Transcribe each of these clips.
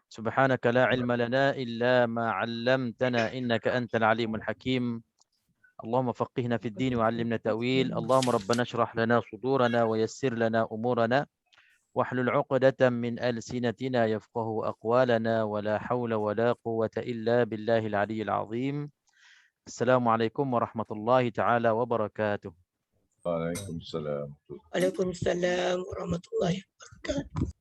سبحانك لا علم لنا إلا ما علمتنا إنك أنت العليم الحكيم. اللهم فقهنا في الدين وعلمنا تأويل. اللهم ربنا اشرح لنا صدورنا ويسر لنا أمورنا واحلل عقدة من ألسنتنا يفقه أقوالنا ولا حول ولا قوة إلا بالله العلي العظيم. السلام عليكم ورحمة الله تعالى وبركاته. Waalaikumsalam. Waalaikumsalam warahmatullahi wabarakatuh.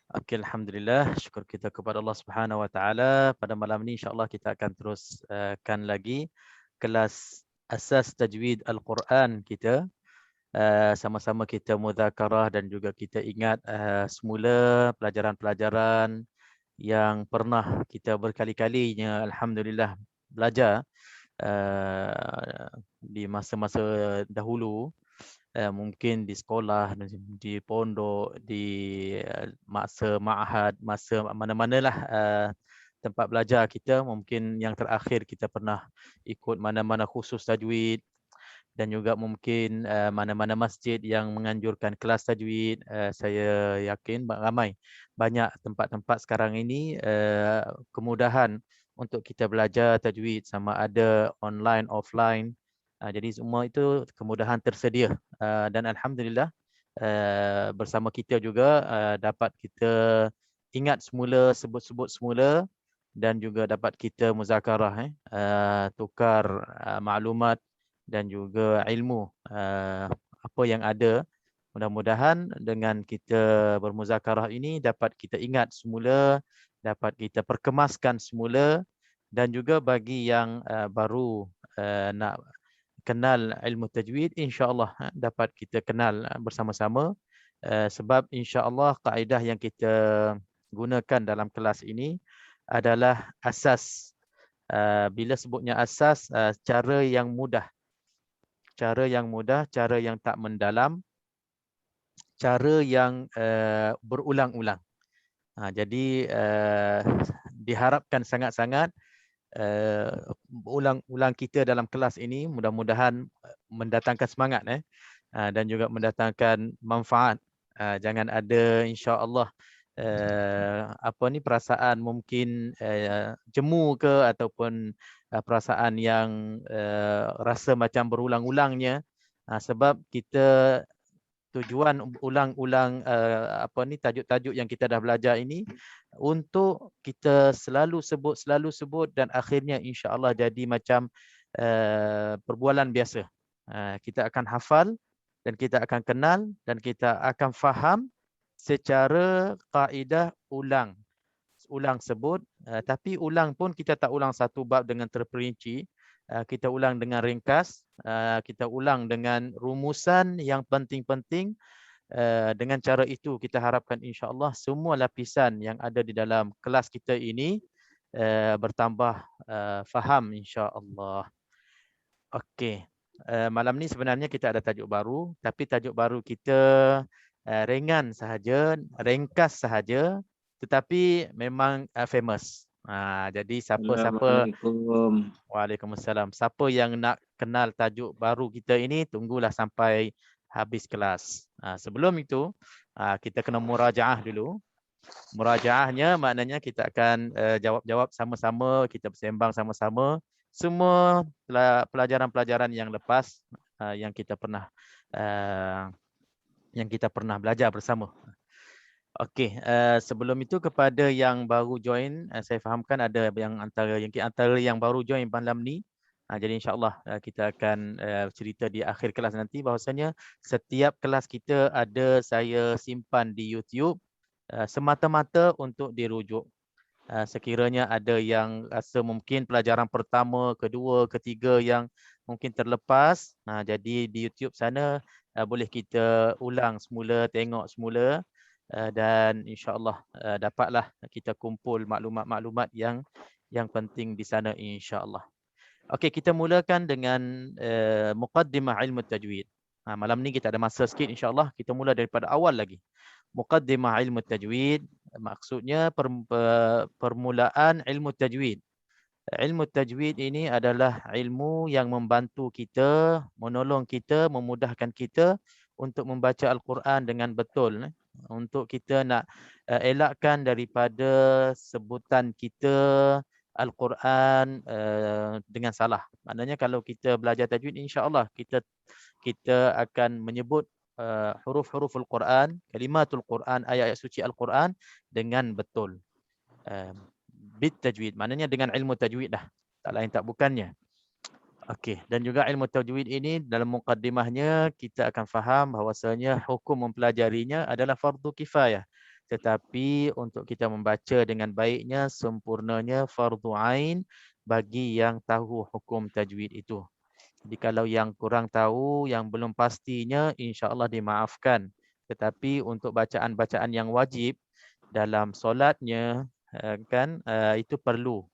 Okey, alhamdulillah, syukur kita kepada Allah Subhanahu Wa Taala. Pada malam ini insya-Allah kita akan teruskan lagi kelas asas tajwid Al-Quran kita. Sama-sama kita mudzakarah dan juga kita ingat semula pelajaran-pelajaran yang pernah kita berkali-kalinya alhamdulillah belajar di masa-masa dahulu. Mungkin di sekolah, di pondok, di masa ma'had, masa mana-manalah tempat belajar kita. Mungkin yang terakhir kita pernah ikut mana-mana khusus tajwid dan juga mungkin mana-mana masjid yang menganjurkan kelas tajwid. Saya yakin ramai banyak tempat-tempat sekarang ini kemudahan untuk kita belajar tajwid sama ada online, offline. Jadi semua itu kemudahan tersedia dan alhamdulillah bersama kita juga dapat kita ingat semula, sebut-sebut semula dan juga dapat kita muzakarah, tukar maklumat dan juga ilmu apa yang ada. Mudah-mudahan dengan kita bermuzakarah ini dapat kita ingat semula, dapat kita perkemaskan semula dan juga bagi yang baru nak kenal ilmu tajwid, insya-Allah dapat kita kenal bersama-sama sebab insya-Allah kaedah yang kita gunakan dalam kelas ini adalah asas. Bila sebutnya asas, cara yang mudah. Cara yang mudah, cara yang tak mendalam, cara yang berulang-ulang. Jadi diharapkan sangat-sangat ulang-ulang kita dalam kelas ini mudah-mudahan mendatangkan semangat dan juga mendatangkan manfaat. Jangan ada insya-Allah perasaan mungkin jemu ke ataupun perasaan yang rasa macam berulang-ulangnya sebab kita tujuan ulang-ulang tajuk-tajuk yang kita dah belajar ini untuk kita selalu sebut dan akhirnya insya-Allah jadi macam perbualan biasa. Kita akan hafal dan kita akan kenal dan kita akan faham secara kaedah ulang sebut, tapi ulang pun kita tak ulang satu bab dengan terperinci. Kita ulang dengan ringkas, kita ulang dengan rumusan yang penting-penting. Dengan cara itu kita harapkan insya-Allah semua lapisan yang ada di dalam kelas kita ini bertambah faham insya-Allah. Okey. Malam ni sebenarnya kita ada tajuk baru, tapi tajuk baru kita ringan sahaja, ringkas sahaja, tetapi memang famous. Jadi siapa-siapa Waalaikumsalam. Siapa yang nak kenal tajuk baru kita ini, tunggulah sampai habis kelas. Sebelum itu, kita kena murajaah dulu. Murajaahnya maknanya kita akan jawab-jawab sama-sama, kita bersembang sama-sama. Semua pelajaran-pelajaran yang lepas yang kita pernah belajar bersama. Okey, sebelum itu kepada yang baru join, saya fahamkan ada yang antara yang baru join malam ni. Jadi insya-Allah kita akan cerita di akhir kelas nanti bahawasanya setiap kelas kita ada saya simpan di YouTube semata-mata untuk dirujuk. Sekiranya ada yang rasa mungkin pelajaran pertama, kedua, ketiga yang mungkin terlepas, jadi di YouTube sana boleh kita ulang semula, tengok semula. Dan insya-Allah dapatlah kita kumpul maklumat-maklumat yang penting di sana insya-Allah. Okey, kita mulakan dengan muqaddimah ilmu tajwid. Malam ni kita ada masa sikit insya-Allah, kita mula daripada awal lagi. Muqaddimah ilmu tajwid maksudnya permulaan ilmu tajwid. Ilmu tajwid ini adalah ilmu yang membantu kita, menolong kita, memudahkan kita untuk membaca Al-Quran dengan betul. untuk kita nak elakkan daripada sebutan kita Al-Quran dengan salah. Maknanya kalau kita belajar tajwid, insya-Allah kita akan menyebut huruf-huruf Al-Quran, kalimatul Quran, ayat-ayat suci Al-Quran dengan betul. Bit tajwid, maknanya dengan ilmu tajwid dah. Tak lain tak bukannya. Okey, dan juga ilmu tajwid ini dalam mukaddimahnya kita akan faham bahawasanya hukum mempelajarinya adalah fardu kifayah. Tetapi untuk kita membaca dengan baiknya, sempurnanya fardu ain bagi yang tahu hukum tajwid itu. Jadi kalau yang kurang tahu, yang belum pastinya, insya-Allah dimaafkan. Tetapi untuk bacaan-bacaan yang wajib dalam solatnya itu perlu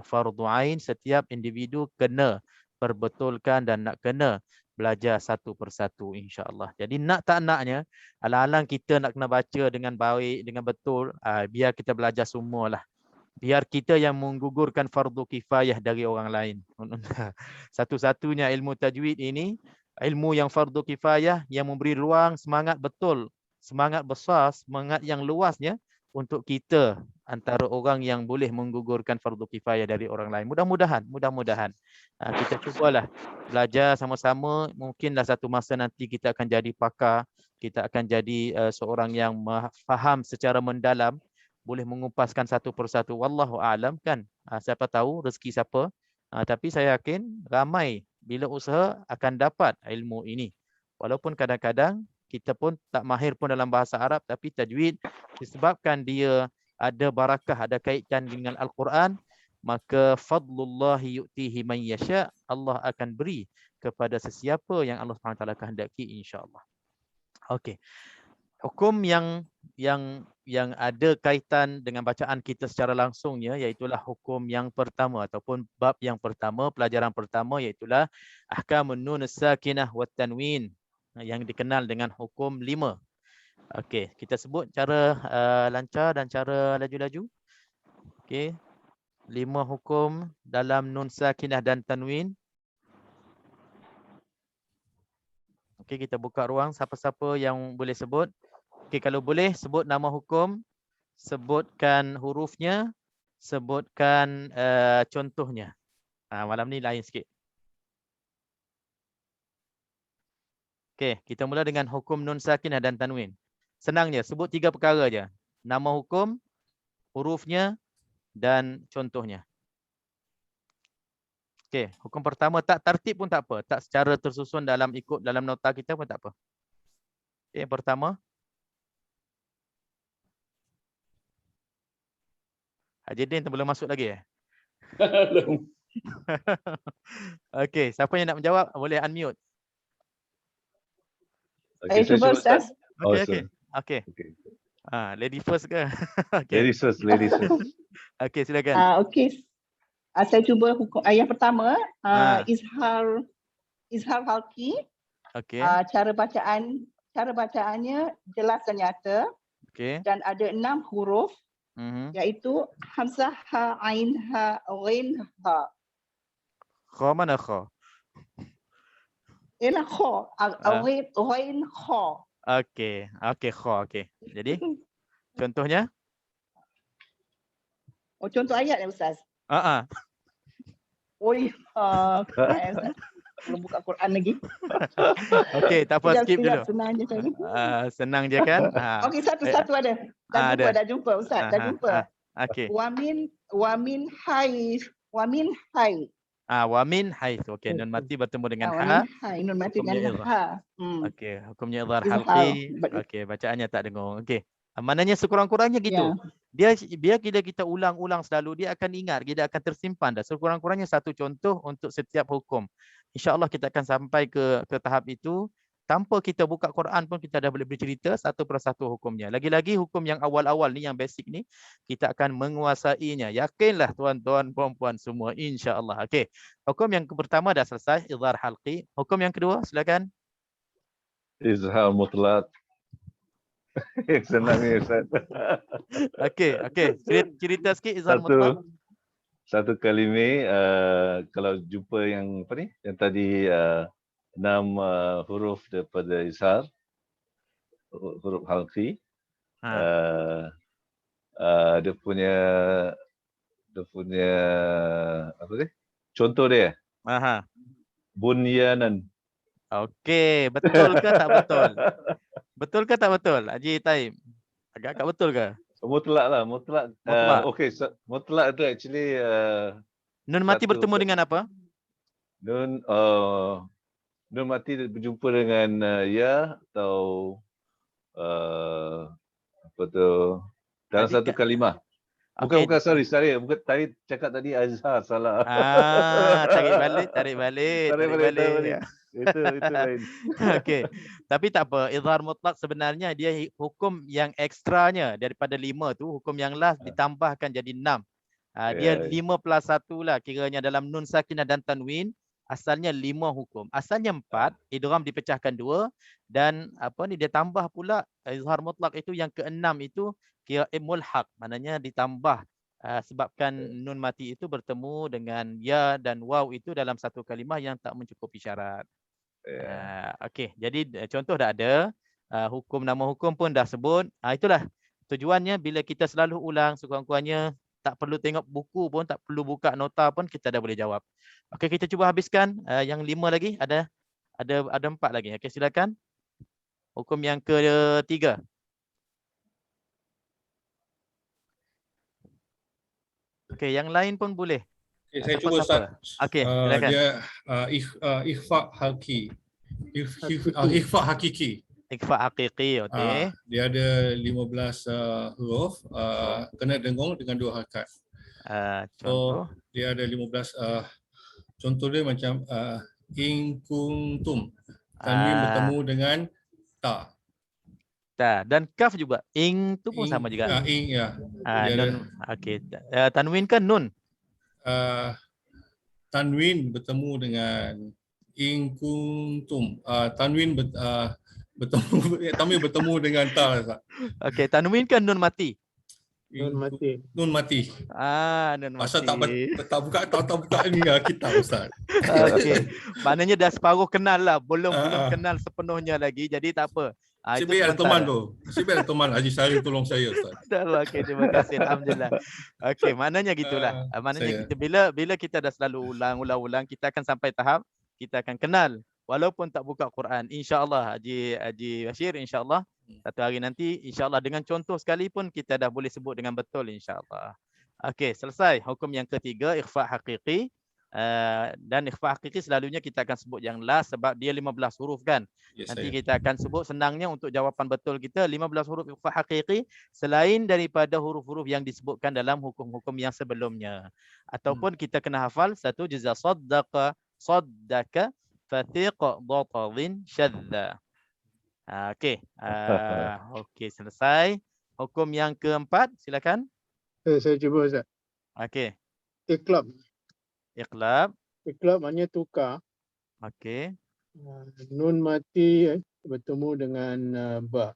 fardu ain, setiap individu kena perbetulkan dan nak kena belajar satu persatu, insya-Allah. Jadi nak tak naknya, alang-alang kita nak kena baca dengan baik, dengan betul, biar kita belajar semualah. Biar kita yang menggugurkan fardu kifayah dari orang lain. Satu-satunya ilmu tajwid ini, ilmu yang fardu kifayah yang memberi ruang semangat betul, semangat besar, semangat yang luasnya untuk kita antara orang yang boleh menggugurkan fardu kifayah dari orang lain. Mudah-mudahan kita cubalah belajar sama-sama. Mungkinlah satu masa nanti kita akan jadi pakar, kita akan jadi seorang yang faham secara mendalam, boleh mengupaskan satu persatu. Wallahu a'lam kan. Siapa tahu rezeki siapa. Tapi saya yakin ramai bila usaha akan dapat ilmu ini. Walaupun kadang-kadang kita pun tak mahir pun dalam bahasa Arab, tapi tajwid disebabkan dia ada barakah, ada kaitan dengan Al-Quran, maka fadlullahi yu'tihi man yasha', Allah akan beri kepada sesiapa yang Allah SWT kehendaki, insya-Allah. Okey. Hukum yang ada kaitan dengan bacaan kita secara langsungnya, iaitulah hukum yang pertama ataupun bab yang pertama, pelajaran pertama, iaitulah ahkamun nun sakinah wat tanwin, yang dikenal dengan hukum 5. Okey, kita sebut cara lancar dan cara laju-laju. Okey. 5 hukum dalam nun sakinah dan tanwin. Okey, kita buka ruang siapa-siapa yang boleh sebut. Okey, kalau boleh sebut nama hukum, sebutkan hurufnya, sebutkan contohnya. Malam ni lain sikit. Okey, kita mula dengan hukum nun sakinah dan tanwin. Senangnya, sebut 3 perkara je. Nama hukum, hurufnya dan contohnya. Okey, hukum pertama tak tertib pun tak apa, tak secara tersusun ikut dalam nota kita pun tak apa. Okey, yang pertama. Haji belum masuk lagi Belum. Okey, siapa yang nak menjawab boleh unmute. Okay, Saya cuba, Ustaz. Okey. Okay. Lady first ke? Okey. Ladies first, ladies first. Okey, silakan. Okey. Saya cuba hukum yang pertama, izhar halqi. Okey. Cara bacaannya jelas dan nyata. Okey. Dan ada 6 huruf, iaitu hamzah, ha, ain, ha, ghain, ha. Kha mana kha? Ialah kha, ghain, kha. Okey, kha, okey. Jadi contohnya? Contoh ayat ya, Ustaz? Oi, Ustaz. Belum buka Quran lagi. Okey, tak apa, skip dulu. Senang je saya. Senang je kan? Okey, satu-satu ada. Dah jumpa Ustaz, dah jumpa. Okey. Wa min hai. Wa min haitsu. Okey, nun mati bertemu dengan Wa min hai, nun mati dengan ha. Okey, hukumnya izhar halqi. Okey, bacaannya tak dengar. Okey. Maknanya sekurang-kurangnya gitu. Biar kita ulang-ulang selalu, dia akan ingat, dia akan tersimpan dah. Sekurang-kurangnya satu contoh untuk setiap hukum. InsyaAllah kita akan sampai ke tahap itu. Tanpa kita buka Quran pun kita dah boleh bercerita satu persatu hukumnya. Lagi-lagi hukum yang awal-awal ni, yang basic ni, kita akan menguasainya. Yakinlah tuan-tuan, puan-puan semua, insya-Allah. Okey. Hukum yang pertama dah selesai, izhar halqi. Hukum yang kedua, silakan. Izhar mutlak. Senang ni, Ustaz. Okey. Cerita sikit izhar mutlak. Satu kalimah, kalau jumpa yang apa ni? Yang tadi 6 huruf daripada izhar, huruf halqi. Dia punya apa ni? Contoh dia. Bunyanan. Okey, betul ke tak betul? Betul ke tak betul? Haji Taim. Agak-agak betul ke? Mutlak lah, mutlak. Mutlak. Okey, mutlak tu actually Nun mati bertemu dengan apa? Nun mati berjumpa dengan ya atau apa tu dalam satu kalimah. Bukan sorry. Bukan cakap tadi Azhar salah. Tarik balik. Itu lain. Okey. Tapi tak apa, izhar mutlak sebenarnya dia hukum yang ekstranya daripada 5 tu, hukum yang last ditambahkan jadi 6. Dia 5 plus 1 lah kiranya dalam nun sakinah dan tanwin. Asalnya 5 hukum. Asalnya 4, idgham dipecahkan 2 dan dia tambah pula izhar mutlak itu yang ke-6 itu kira mulhaq, maknanya ditambah sebabkan nun mati itu bertemu dengan ya dan waw itu dalam satu kalimah yang tak mencukupi syarat. Okey, jadi contoh dah ada, hukum nama hukum pun dah sebut. Itulah tujuannya bila kita selalu ulang sekurang-kurangnya tak perlu tengok buku pun, tak perlu buka nota pun kita dah boleh jawab. Okey, kita cuba habiskan yang 5 lagi, ada 4 lagi. Okey, silakan. Hukum yang ke-3. Okey, yang lain pun boleh. Okay, saya cuba Ustaz. Okey, silakan. Dia ikhfa hakiki. Ikhfa hakiki. Ikhfa hakiki, okey. Dia ada 15 huruf, kena dengung dengan 2 harakat. Contoh. So, dia ada 15 contoh dia macam in kuntum. Tanwin bertemu dengan ta. Dan kaf juga. Ing tu pun sama juga. Ing ya. Nun. Okey. Tanwin ke nun? Tanwin bertemu dengan in kuntum. Tanwin bertemu dengan ta. Okey, tanwin ke nun mati? Nun mati. Nun mati. Pasal tak buka ni kitab Ustaz. Okey. Maknanya dah separuh kenal lah, belum kenal sepenuhnya lagi. Jadi tak apa. Sibik ada teman tu. Sibik ada teman Haji Syarif tolong saya Ustaz. Okey, terima kasih. Alhamdulillah. Okey, maknanya gitulah. Maknanya kita bila kita dah selalu ulang, kita akan sampai tahap kita akan kenal walaupun tak buka Quran. Insya-Allah Haji Bashir, insya-Allah satu hari nanti insya-Allah dengan contoh sekalipun kita dah boleh sebut dengan betul insya-Allah. Okey, selesai hukum yang ketiga, ikhfa hakiki. Dan ikhfa hakiki selalunya kita akan sebut yang last sebab dia 15 huruf kan. Nanti kita akan sebut senangnya untuk jawapan betul kita 15 huruf ikhfa hakiki selain daripada huruf-huruf yang disebutkan dalam hukum-hukum yang sebelumnya. Ataupun kita kena hafal satu jaza saddaqa fathiq dhatadhin syadza. Okey. Okey, selesai. Hukum yang keempat, silakan. Saya cuba Ustaz. Okey. Iqlab. Iqlab maknanya tukar. Okey. Nun mati bertemu dengan ba.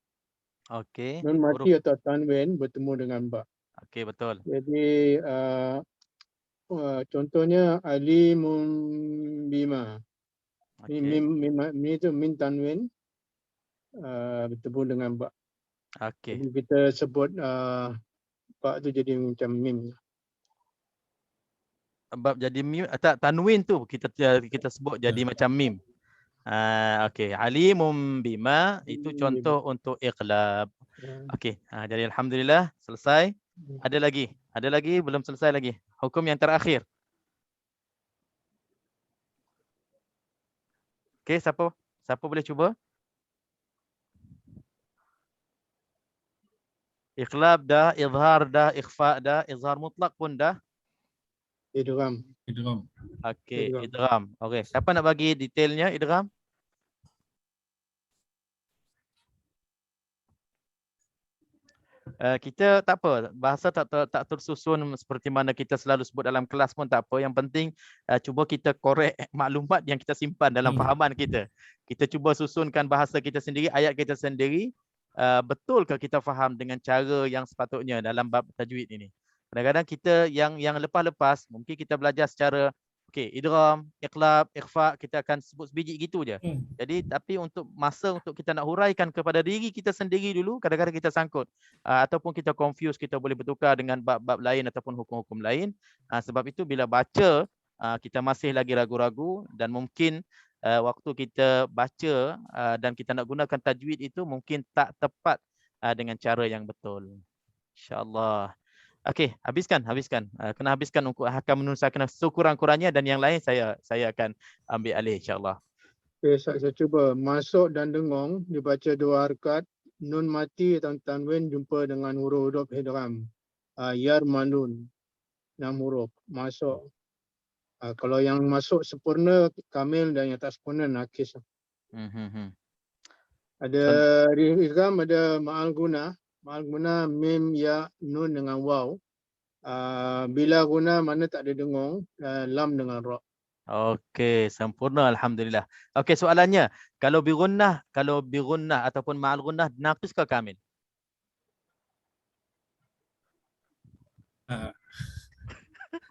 Okey. Nun mati atau tanwin bertemu dengan ba. Okey, betul. Jadi contohnya alimun bima. Mim itu min tanwin bertemu dengan ba. Okey. Jadi kita sebut ba tu jadi macam mim. Sebab jadi mim, tak tanwin tu kita sebut jadi macam mim. Okey, alimum bima itu contoh untuk iqlab. Okey, jadi alhamdulillah selesai. Ada lagi belum selesai lagi. Hukum yang terakhir. Okey, siapa boleh cuba? Iqlab dah, izhar dah, ikhfa dah, izhar mutlak pun dah. Idgham. Okey, idgham. Okey, siapa nak bagi detailnya idgham? Kita tak apa, bahasa tak tersusun seperti mana kita selalu sebut dalam kelas pun tak apa. Yang penting cuba kita korek maklumat yang kita simpan dalam fahaman kita. Kita cuba susunkan bahasa kita sendiri, ayat kita sendiri. Betulkah kita faham dengan cara yang sepatutnya dalam bab tajwid ini? Kadang-kadang kita yang lepas-lepas mungkin kita belajar secara Okey, idgham, iqlab, ikhfa, kita akan sebut sebiji gitu je. Jadi tapi untuk masa untuk kita nak huraikan kepada diri kita sendiri dulu, kadang-kadang kita sangkut ataupun kita confuse, kita boleh bertukar dengan bab-bab lain ataupun hukum-hukum lain. Sebab itu bila baca kita masih lagi ragu-ragu dan mungkin waktu kita baca dan kita nak gunakan tajwid itu mungkin tak tepat dengan cara yang betul. InsyaAllah. Okey, habiskan. Kena habiskan untuk akan menuliskan sekurang-kurangnya dan yang lain saya akan ambil alih insya-Allah. Okay, saya cuba. Masuk dan dengung dibaca 2 harakat. Nun mati atau tanwin jumpa dengan huruf-huruf idgham. Yarmanun. 6 huruf. Masuk. Kalau yang masuk sempurna kamil dan yang tak sempurna nakis. Ada idgham, ada ma'al guna. Ma'al guna mim, ya, nun dengan waw. Bila guna mana tak ada dengung, lam dengan ra. Okey, sempurna alhamdulillah. Okey, soalannya, kalau bi gunnah ataupun ma'al gunnah naqis ke kamil?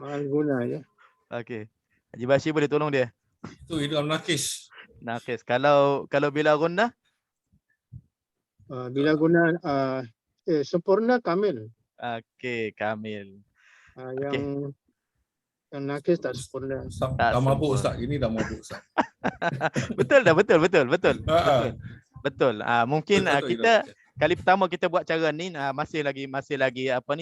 Ma'al guna je. Okey. Haji Bashir boleh tolong dia? Itu idgham nakis. Naqis. Kalau bila gunnah? Bila guna sempurna kamil. Okey, kamil. Yang nakis tak sempurna. Dah mabuk Ustaz. Ini dah mabuk Ustaz. Betul. Mungkin Betul, kita kali pertama kita buat cara ni masih lagi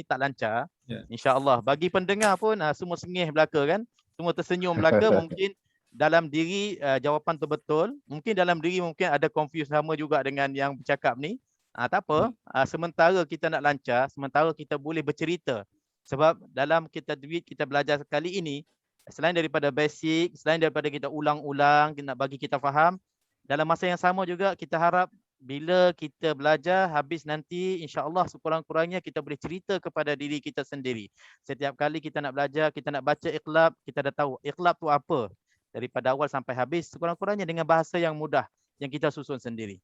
tak lancar. InsyaAllah bagi pendengar pun semua sengih belaka kan. Semua tersenyum belaka mungkin dalam diri jawapan tu betul. Mungkin dalam diri mungkin ada confuse sama juga dengan yang bercakap ni. Tak apa. Sementara kita nak lancar, sementara kita boleh bercerita. Sebab dalam kita belajar kali ini, selain daripada basic, selain daripada kita ulang-ulang, nak bagi kita faham, dalam masa yang sama juga kita harap bila kita belajar habis nanti, insya-Allah sekurang-kurangnya kita boleh cerita kepada diri kita sendiri. Setiap kali kita nak belajar, kita nak baca iqlab, kita dah tahu iqlab tu apa. Daripada awal sampai habis, sekurang-kurangnya dengan bahasa yang mudah yang kita susun sendiri.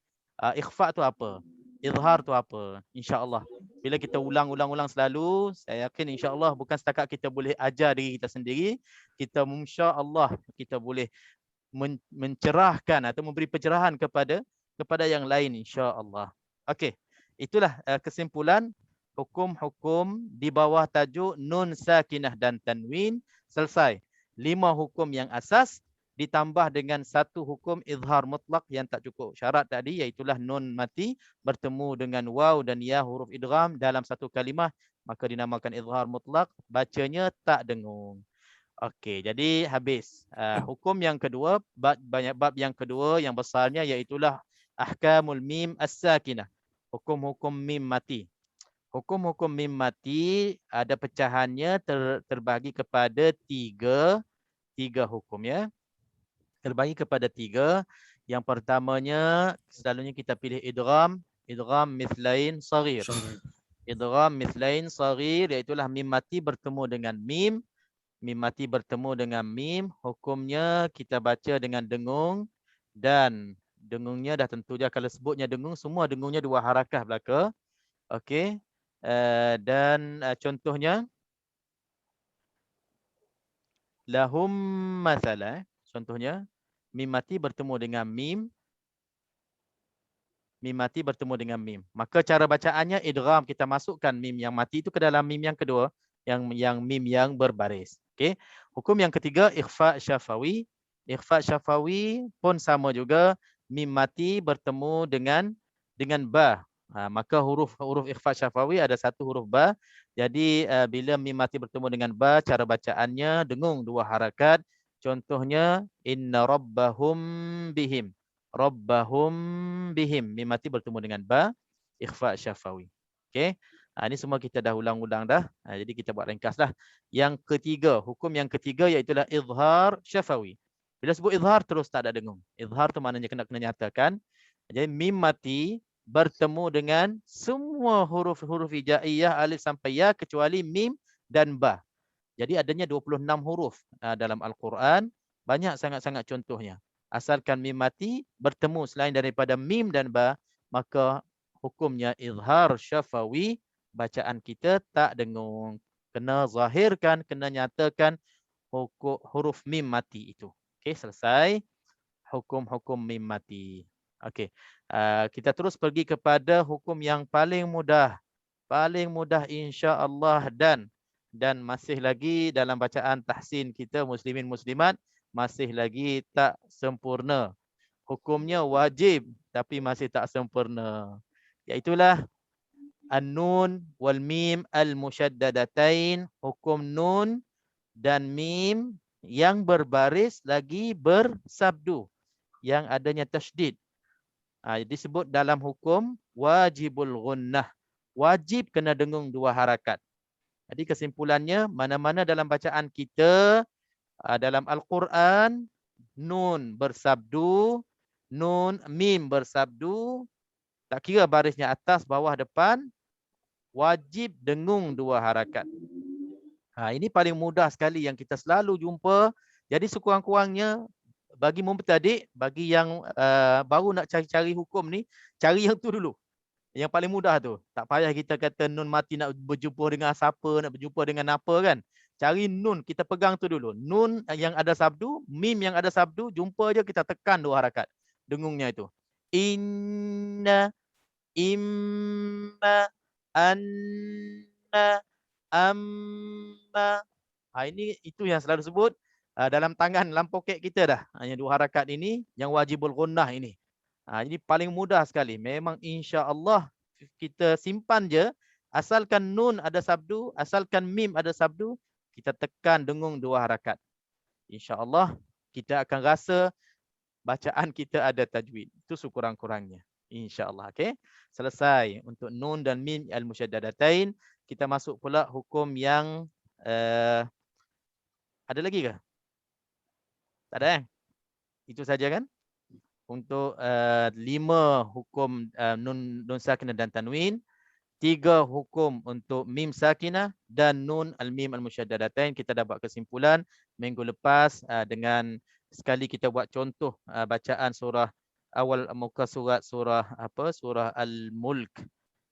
Ikhfa tu apa? Izhar tu apa? InsyaAllah. Bila kita ulang selalu, saya yakin insyaAllah bukan setakat kita boleh ajar diri kita sendiri, kita insyaAllah kita boleh mencerahkan atau memberi pencerahan kepada yang lain insyaAllah. Okey, itulah kesimpulan hukum-hukum di bawah tajuk nun sakinah dan tanwin. Selesai. 5 hukum yang asas ditambah dengan 1 hukum izhar mutlak yang tak cukup syarat tadi, iaitulah nun mati bertemu dengan waw dan ya huruf idgham dalam satu kalimah, maka dinamakan izhar mutlak, bacanya tak dengung. Okey, jadi habis. Hukum yang kedua, bab yang kedua yang besarnya iaitulah ahkamul mim as-sakinah. Hukum-hukum mim mati. Hukum-hukum mim mati ada pecahannya terbagi kepada tiga hukum ya. Terbagi kepada 3. Yang pertamanya selalunya kita pilih idgham mithlain saghir. Idgham mithlain saghir iaitulah mim mati bertemu dengan mim. Mim mati bertemu dengan mim, hukumnya kita baca dengan dengung dan dengungnya dah tentu je kalau sebutnya dengung, semua dengungnya 2 harakah belaka. Okey. Dan contohnya lahum mathala. Contohnya mim mati bertemu dengan mim. Mim mati bertemu dengan mim. Maka cara bacaannya idgham, kita masukkan mim yang mati itu ke dalam mim yang kedua, yang mim yang berbaris. Okey. Hukum yang ketiga ikhfa syafawi. Ikhfa syafawi pun sama juga, mim mati bertemu dengan ba. Maka huruf ikhfa syafawi ada 1 huruf ba. Jadi bila mim mati bertemu dengan ba, cara bacaannya dengung 2 harakat. Contohnya inna rabbahum bihim. Rabbahum bihim. Mim mati bertemu dengan ba, ikhfa syafawi. Okey. Ini semua kita dah ulang-ulang dah. Jadi kita buat ringkaslah. Yang ketiga, hukum yang ketiga iaitulah izhar syafawi. Bila sebut izhar terus tak ada dengung. Izhar tu maknanya kena nyatakan. Jadi mim mati bertemu dengan semua huruf-huruf hijaiyah alif sampai ya kecuali mim dan ba. Jadi adanya 26 huruf dalam Al-Quran. Banyak sangat-sangat contohnya. Asalkan mim mati bertemu selain daripada mim dan ba, maka hukumnya izhar syafawi, bacaan kita tak dengung. Kena zahirkan, kena nyatakan huruf mim mati itu. Okey, selesai hukum-hukum mim mati. Okey. Kita terus pergi kepada hukum yang paling mudah. Paling mudah insya-Allah, dan masih lagi dalam bacaan tahsin kita muslimin muslimat masih lagi tak sempurna. Hukumnya wajib tapi masih tak sempurna. Iaitulah an-nun wal mim al-musyaddadatain, hukum nun dan mim yang berbaris lagi bersabdu, yang adanya tasydid. Disebut dalam hukum wajibul gunnah. Wajib kena dengung 2 harakat. Jadi kesimpulannya, mana-mana dalam bacaan kita dalam Al-Quran, nun bersabdu, nun mim bersabdu, tak kira barisnya atas, bawah, depan, wajib dengung 2 harakat. Ini paling mudah sekali yang kita selalu jumpa. Jadi sekurang-kurangnya bagi mubtadi', bagi yang baru nak cari-cari hukum ni, cari yang tu dulu. Yang paling mudah tu. Tak payah kita kata nun mati nak berjumpa dengan siapa, nak berjumpa dengan apa kan. Cari nun, kita pegang tu dulu. Nun yang ada sabdu, mim yang ada sabdu, jumpa je kita tekan 2 harakat. Dengungnya itu. Inna, imma, anna, amma. Ini itu yang selalu sebut dalam tangan, dalam poket kita dah. Hanya 2 harakat ini yang wajibul gunnah ini. Ini paling mudah sekali. Memang insya-Allah kita simpan je. Asalkan nun ada sabdu, asalkan mim ada sabdu, kita tekan dengung 2 harakat. Insya-Allah kita akan rasa bacaan kita ada tajwid. Itu sekurang-kurangnya. Insya-Allah. Okey. Selesai untuk nun dan mim al-musyaddadatain. Kita masuk pula hukum yang ada lagi ke? Tak ada Itu saja kan? Untuk 5 hukum nun sakinah dan tanwin, 3 hukum untuk mim sakinah dan nun al-mim al-musyaddadatain. Kita dah buat kesimpulan minggu lepas dengan sekali kita buat contoh bacaan surah awal muka surah Al-Mulk,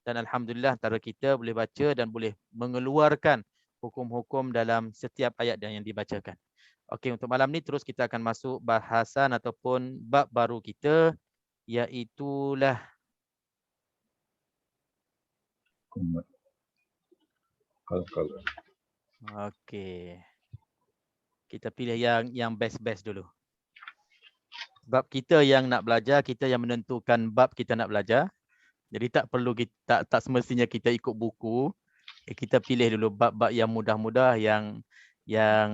dan alhamdulillah antara kita boleh baca dan boleh mengeluarkan hukum-hukum dalam setiap ayat yang dibacakan. Okey, untuk malam ni terus kita akan masuk bahasan ataupun bab baru kita, iaitulah qalqalah. okey. Kita pilih yang best-best dulu. Bab kita yang nak belajar, kita yang menentukan bab kita nak belajar. Jadi tak perlu kita, tak semestinya kita ikut buku. Kita pilih dulu bab-bab yang mudah-mudah, yang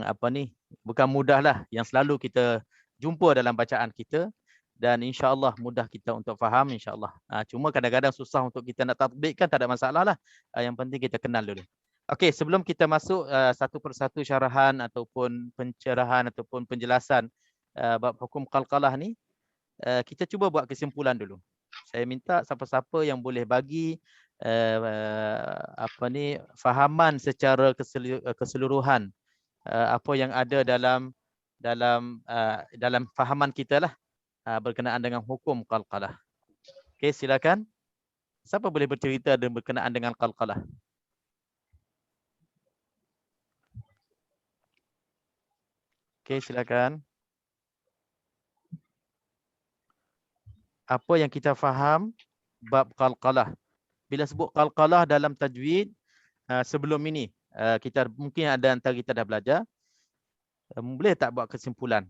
apa ni, bukan mudah lah, yang selalu kita jumpa dalam bacaan kita, dan insya-Allah mudah kita untuk faham insya-Allah. Cuma kadang-kadang susah untuk kita nak tatbikkan, tak ada masalah lah. Yang penting kita kenal dulu. Okey, sebelum kita masuk satu persatu syarahan ataupun pencerahan ataupun penjelasan bab hukum qalqalah ni, kita cuba buat kesimpulan dulu. Saya minta siapa-siapa yang boleh bagi fahaman secara keseluruhan apa yang ada dalam fahaman kita lah berkenaan dengan hukum qalqalah. Okey, silakan. Siapa boleh bercerita berkenaan dengan qalqalah? Okey, silakan. Apa yang kita faham bab qalqalah? Bila sebut qalqalah dalam tajwid sebelum ini, kita mungkin ada antara kita dah belajar. Boleh tak buat kesimpulan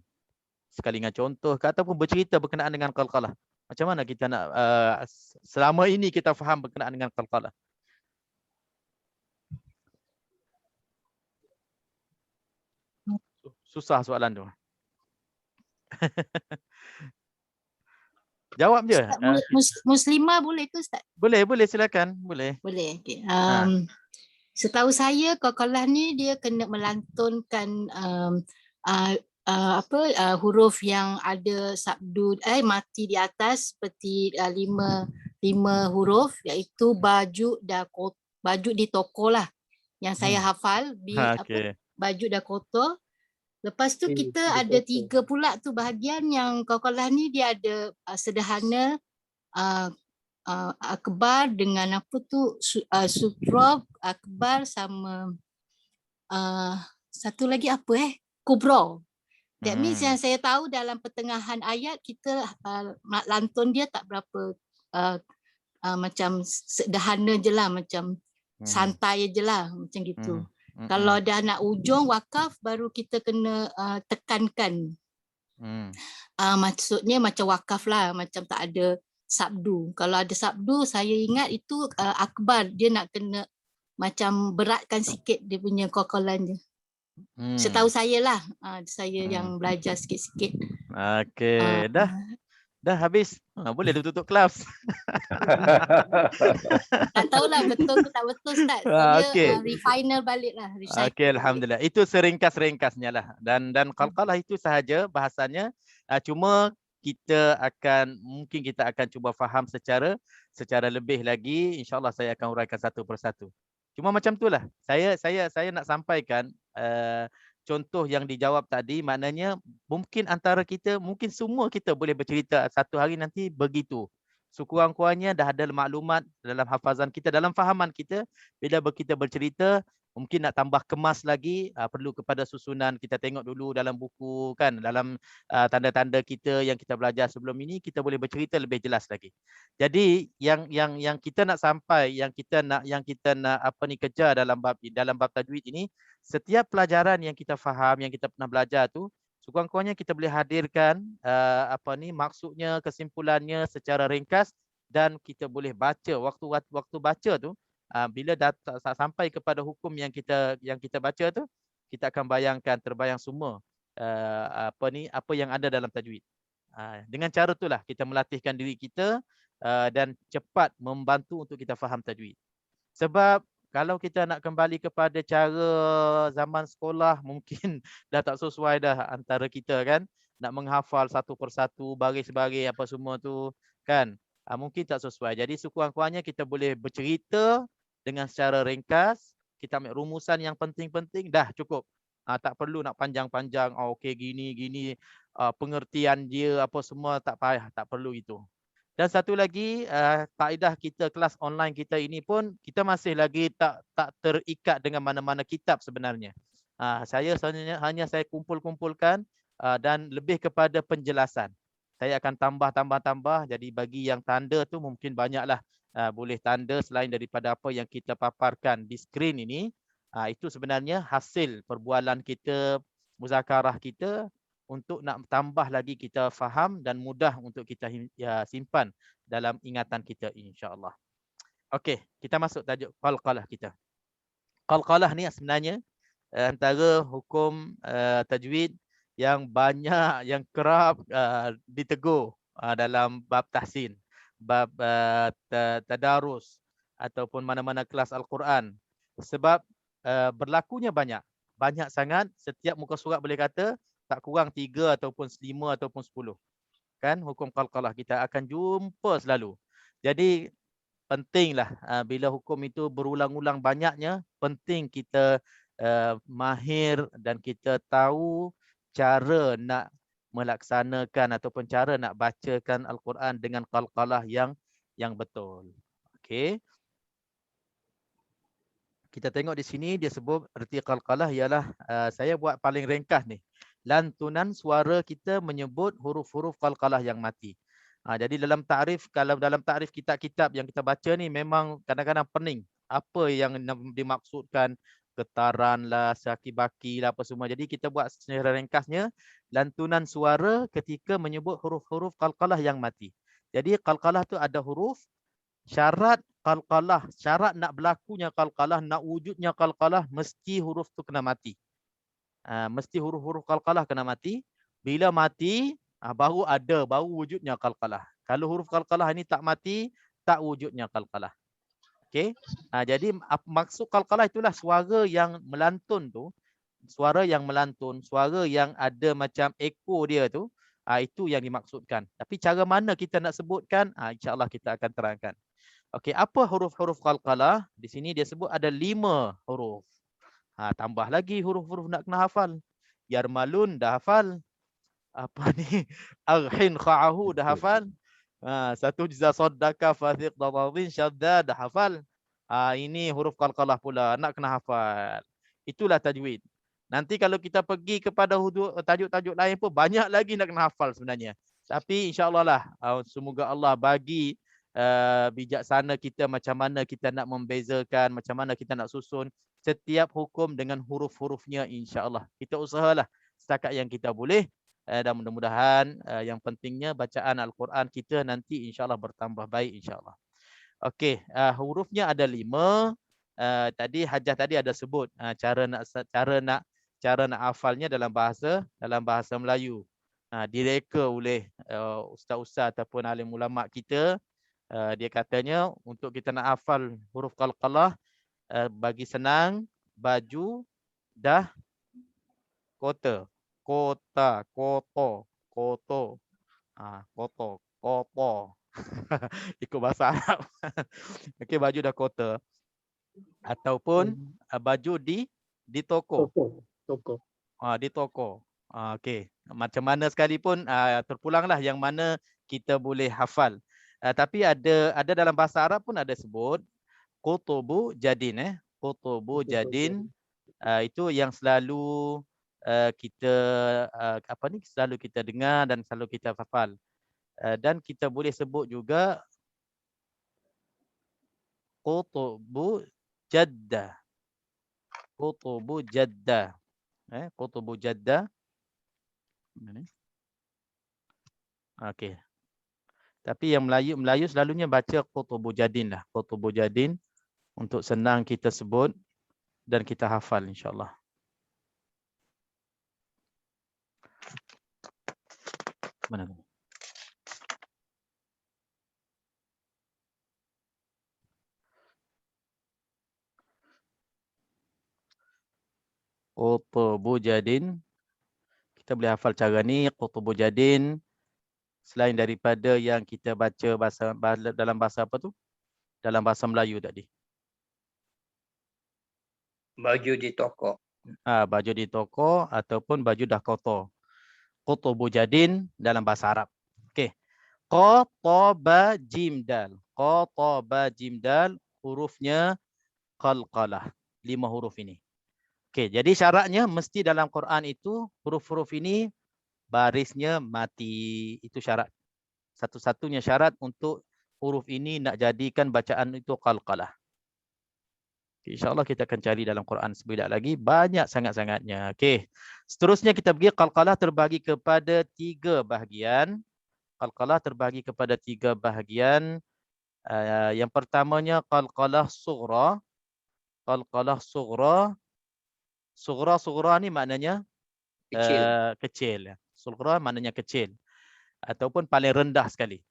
sekali dengan contoh ke, ataupun bercerita berkenaan dengan qalqalah? Macam mana kita nak selama ini kita faham berkenaan dengan qalqalah? Susah soalan tu. Jawab je. Muslimah boleh ke Ustaz? Boleh silakan. Boleh. Okey. Setahu saya qalqalah ni dia kena melantunkan huruf yang ada sabdu mati di atas, seperti 5 huruf, iaitu baju di toko lah yang saya hafal baju Dakota. Lepas tu kita ada 3 pula tu bahagian yang qalqalah ni dia ada sederhana, akbar dengan apa tu, sutrob, akbar sama satu lagi apa kubra. That means yang saya tahu dalam pertengahan ayat kita lantun dia tak berapa macam sederhana je lah, macam santai je lah, macam gitu. Kalau dah nak ujung wakaf baru kita kena tekankan. Maksudnya macam wakaf lah, macam tak ada sabdu. Kalau ada sabdu saya ingat itu akbar, dia nak kena macam beratkan sikit dia punya kokolan je. Setahu saya lah, saya yang belajar sikit-sikit. Okey, dah habis. Boleh dah tutup kelas. Tak tahulah betul ke tak betul Ustaz. Saya refinal balik lah. Okey, alhamdulillah. Itu seringkas-ringkasnya lah. Dan qalqalah itu sahaja bahasanya. Cuma mungkin kita akan cuba faham secara lebih lagi. InsyaAllah saya akan uraikan satu persatu. Cuma macam itulah. Saya nak sampaikan contoh yang dijawab tadi, maknanya mungkin antara kita, mungkin semua kita boleh bercerita satu hari nanti begitu. Sekurang-kurangnya dah ada maklumat dalam hafazan kita, dalam fahaman kita. Bila kita bercerita, mungkin nak tambah kemas lagi, perlu kepada susunan. Kita tengok dulu dalam buku kan, dalam tanda-tanda kita yang kita belajar sebelum ini, kita boleh bercerita lebih jelas lagi. Jadi yang kita nak sampai, yang kita nak kejar dalam bab tajwid ini, setiap pelajaran yang kita faham, yang kita pernah belajar tu, sekurang-kurangnya kita boleh hadirkan maksudnya, kesimpulannya secara ringkas, dan kita boleh baca waktu baca tu. Bila sampai kepada hukum yang kita baca tu, kita akan terbayang semua apa yang ada dalam tajwid. Dengan cara itulah kita melatihkan diri kita dan cepat membantu untuk kita faham tajwid. Sebab kalau kita nak kembali kepada cara zaman sekolah, mungkin dah tak sesuai dah antara kita kan, nak menghafal satu persatu, baris-baris apa semua tu kan, mungkin tak sesuai. Jadi sekurang-kurangnya kita boleh bercerita dengan secara ringkas, kita ambil rumusan yang penting-penting, dah cukup. Tak perlu nak panjang-panjang, okey gini, pengertian dia apa semua, tak payah, tak perlu itu. Dan satu lagi, kaedah kita kelas online kita ini pun, kita masih lagi tak terikat dengan mana-mana kitab sebenarnya. Saya hanya saya kumpul-kumpulkan dan lebih kepada penjelasan. Saya akan tambah, jadi bagi yang tanda tu mungkin banyaklah. Boleh tanda selain daripada apa yang kita paparkan di skrin ini. Itu sebenarnya hasil perbualan kita, muzakarah kita untuk nak tambah lagi kita faham dan mudah untuk kita simpan dalam ingatan kita insya-Allah. Okey, kita masuk tajuk qalqalah kita. Qalqalah ni sebenarnya antara hukum tajwid yang banyak, yang kerap ditegur dalam bab tahsin, bab tadarus ataupun mana-mana kelas Al-Quran. Sebab berlakunya banyak sangat. Setiap muka surat boleh kata tak kurang 3 ataupun 5 ataupun 10. Kan hukum qalqalah kita akan jumpa selalu. Jadi pentinglah bila hukum itu berulang-ulang banyaknya, penting kita mahir dan kita tahu cara nak melaksanakan ataupun cara nak bacakan Al-Quran dengan qalqalah yang betul. Okey. Kita tengok di sini dia sebut erti qalqalah ialah saya buat paling ringkas ni. Lantunan suara kita menyebut huruf-huruf qalqalah yang mati. Jadi dalam takrif, kalau dalam takrif kitab-kitab yang kita baca ni memang kadang-kadang pening. Apa yang dimaksudkan, getaran lah, saki-baki lah apa semua. Jadi kita buat secara ringkasnya, lantunan suara ketika menyebut huruf-huruf qalqalah yang mati. Jadi qalqalah tu ada huruf, syarat qalqalah, syarat nak berlakunya qalqalah, nak wujudnya qalqalah, mesti huruf tu kena mati. Mesti huruf-huruf qalqalah kena mati. Bila mati, baru wujudnya qalqalah. Kalau huruf qalqalah ini tak mati, tak wujudnya qalqalah. Okey. Jadi maksud qalqalah itulah suara yang melantun tu, suara yang melantun, suara yang ada macam echo dia tu, itu yang dimaksudkan. Tapi cara mana kita nak sebutkan, insya-Allah kita akan terangkan. Okey, apa huruf-huruf qalqalah? Di sini dia sebut ada 5 huruf. Tambah lagi huruf-huruf nak kena hafal. Yarmalun dah hafal. Apa ni? Arhin kha'ahu dah hafal. Satu jiza saddaka fathiq dadadin syadda dah hafal. Ini huruf qalqalah pula nak kena hafal. Itulah tajwid. Nanti kalau kita pergi kepada tajuk-tajuk lain pun banyak lagi nak kena hafal sebenarnya. Tapi insya-Allah lah, semoga Allah bagi bijaksana kita macam mana kita nak membezakan, macam mana kita nak susun setiap hukum dengan huruf-hurufnya, insya-Allah. Kita usahalah setakat yang kita boleh, dan mudah-mudahan yang pentingnya bacaan Al-Quran kita nanti insya-Allah bertambah baik, insya-Allah. Okey, hurufnya ada 5. Tadi Hajah tadi ada sebut cara nak hafalnya dalam bahasa Melayu. Direka oleh ustaz-ustaz ataupun alim ulama kita. Dia katanya untuk kita nak hafal huruf qalqalah, bagi senang, baju dah kota, koto, ikut bahasa Arab. Okey, baju dah kota ataupun baju di toko. Di toko. Okey, macam mana sekalipun terpulanglah yang mana kita boleh hafal. Tapi ada dalam bahasa Arab pun ada sebut qutubu jadin, qutubu jadin. Itu yang selalu kita selalu kita dengar dan selalu kita hafal. Dan kita boleh sebut juga qutubu jaddah. Qutubu jaddah. Qutubu jaddah. Okey. Tapi yang Melayu selalunya baca qutubu jadin lah. Qutubu jadin untuk senang kita sebut dan kita hafal, insya-Allah. Mana tu? Qutubu jadin. Kita boleh hafal cara ni, qutubu jadin. Selain daripada yang kita baca dalam bahasa apa tu? Dalam bahasa Melayu tadi. Baju di toko. Baju di toko ataupun baju dah kotor. Qutubu jadin dalam bahasa Arab. Okey. Qataba jim dal. Qataba jim dal, hurufnya qalqalah. 5 huruf ini. Okey, jadi syaratnya mesti dalam Quran itu huruf-huruf ini barisnya mati. Itu syarat. Satu-satunya syarat untuk huruf ini nak jadikan bacaan itu qalqalah. InsyaAllah kita akan cari dalam Quran sebidak lagi. Banyak sangat-sangatnya. Okey. Seterusnya kita pergi qalqalah terbagi kepada 3 bahagian. Qalqalah terbagi kepada 3 bahagian. Yang pertamanya qalqalah sughra. Qalqalah sughra. Sughra ni maknanya kecil. Sughra maknanya kecil. Ataupun paling rendah sekali.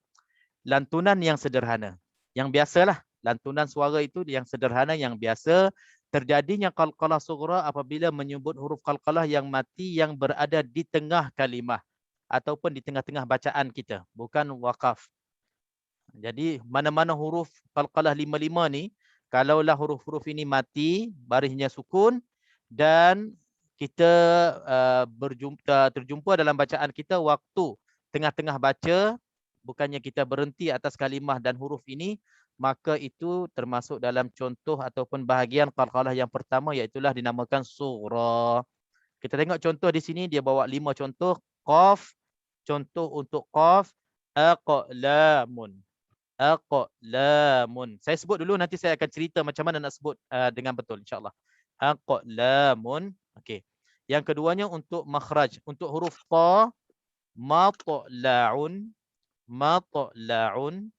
Lantunan yang sederhana. Yang biasalah. Lantunan suara itu yang sederhana, yang biasa. Terjadinya qalqalah sughra apabila menyebut huruf qalqalah yang mati yang berada di tengah kalimah. Ataupun di tengah-tengah bacaan kita. Bukan waqaf. Jadi mana-mana huruf qalqalah 5 ni, kalaulah huruf-huruf ini mati, barisnya sukun, dan kita terjumpa dalam bacaan kita waktu tengah-tengah baca, bukannya kita berhenti atas kalimah dan huruf ini, maka itu termasuk dalam contoh ataupun bahagian qalqalah yang pertama, iaitulah dinamakan sughra. Kita tengok contoh di sini, dia bawa 5 contoh. Qaf, contoh untuk qaf, aqlamun. Aqlamun. Saya sebut dulu, nanti saya akan cerita macam mana nak sebut dengan betul, insya-Allah. Aqlamun. Okey. Yang keduanya untuk makhraj, untuk huruf ta, matla'un, matla'un.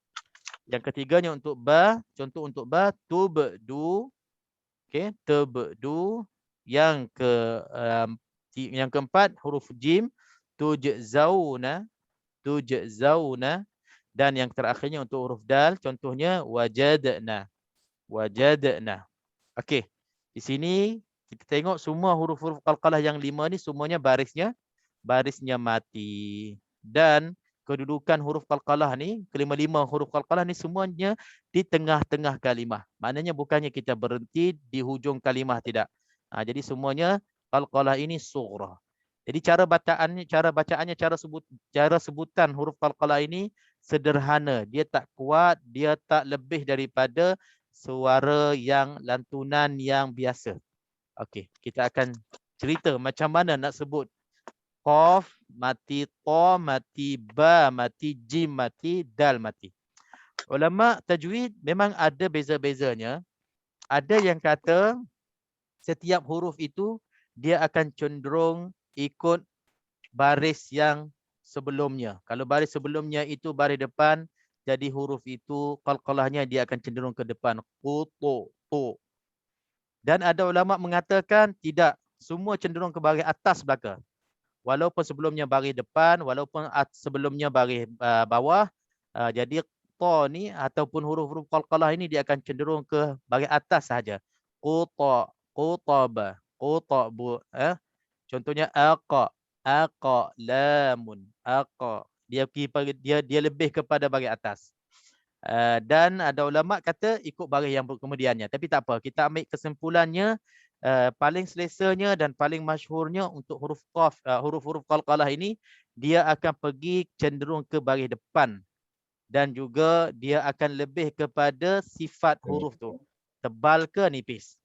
Yang ketiganya untuk ba, contoh untuk ba, tubdu. Okey, tubdu. Yang keempat huruf jim, tujzauna, tujzauna. Dan yang terakhirnya untuk huruf dal, contohnya wajadna, wajadna. Okey. Di sini kita tengok semua huruf-huruf qalqalah yang 5 ni semuanya barisnya mati. Dan kedudukan huruf qalqalah ni, kelima-lima huruf qalqalah ni semuanya di tengah-tengah kalimah. Maknanya bukannya kita berhenti di hujung kalimah, tidak. Jadi semuanya qalqalah ini sughra. Jadi cara bacaannya, cara sebutan huruf qalqalah ini sederhana. Dia tak kuat, dia tak lebih daripada suara yang lantunan yang biasa. Okey, kita akan cerita macam mana nak sebut qaf mati, ta mati, ba mati, jim mati, dal mati. Ulama tajwid memang ada beza-bezanya. Ada yang kata setiap huruf itu dia akan cenderung ikut baris yang sebelumnya. Kalau baris sebelumnya itu baris depan, jadi huruf itu qalqalahnya dia akan cenderung ke depan. Qutu, tu. Dan ada ulama mengatakan tidak, semua cenderung ke baris atas belakang. Walaupun sebelumnya baris depan, walaupun sebelumnya baris bawah, jadi ta ni ataupun huruf-huruf qalqalah ini dia akan cenderung ke baris atas saja. Quta, qutaba, qutabu, contohnya aqa, aqa, lamun, aqa. Dia lebih kepada baris atas. Dan ada ulama kata ikut baris yang kemudiannya. Tapi tak apa, kita ambil kesimpulannya. Paling selesanya dan paling masyhurnya untuk huruf qaf, huruf-huruf qalqalah ini, dia akan pergi cenderung ke baris depan dan juga dia akan lebih kepada sifat huruf tu, tebal ke nipis.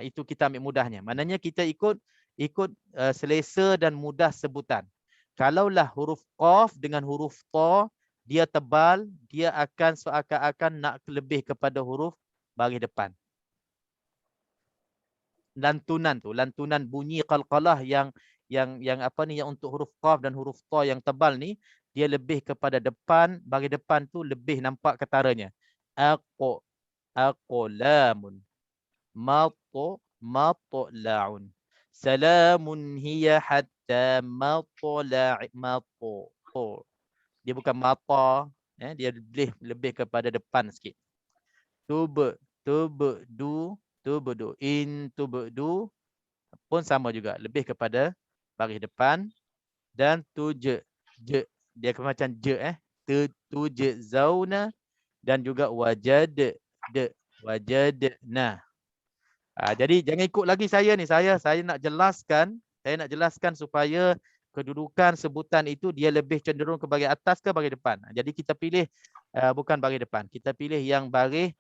Itu kita ambil mudahnya. Maknanya kita ikut selesa dan mudah sebutan. Kalaulah huruf qaf dengan huruf ta dia tebal, dia akan seakan-akan nak lebih kepada huruf baris depan. Lantunan bunyi qalqalah yang apa ni, yang untuk huruf qaf dan huruf ta yang tebal ni, dia lebih kepada depan, baris depan tu lebih nampak ketaranya. Aqlamun, matlaun, salamun hiya hatta matla'i. Dia bukan mata, dia lebih kepada depan sikit. Tubdu, in tubdu pun sama juga, lebih kepada baris depan. Dan dia macam tujzauna dan juga wajadna. Jadi jangan ikut lagi saya ni, saya nak jelaskan supaya kedudukan sebutan itu dia lebih cenderung ke baris atas ke baris depan. Jadi kita pilih bukan baris depan, kita pilih yang baris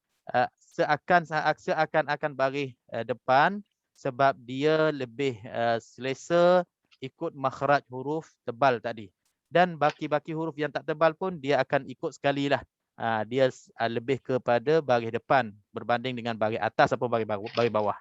seakan-akan baris depan, sebab dia lebih selesa ikut makhraj huruf tebal tadi. Dan baki-baki huruf yang tak tebal pun dia akan ikut sekali lah. Dia lebih kepada baris depan berbanding dengan baris atas atau baris bawah.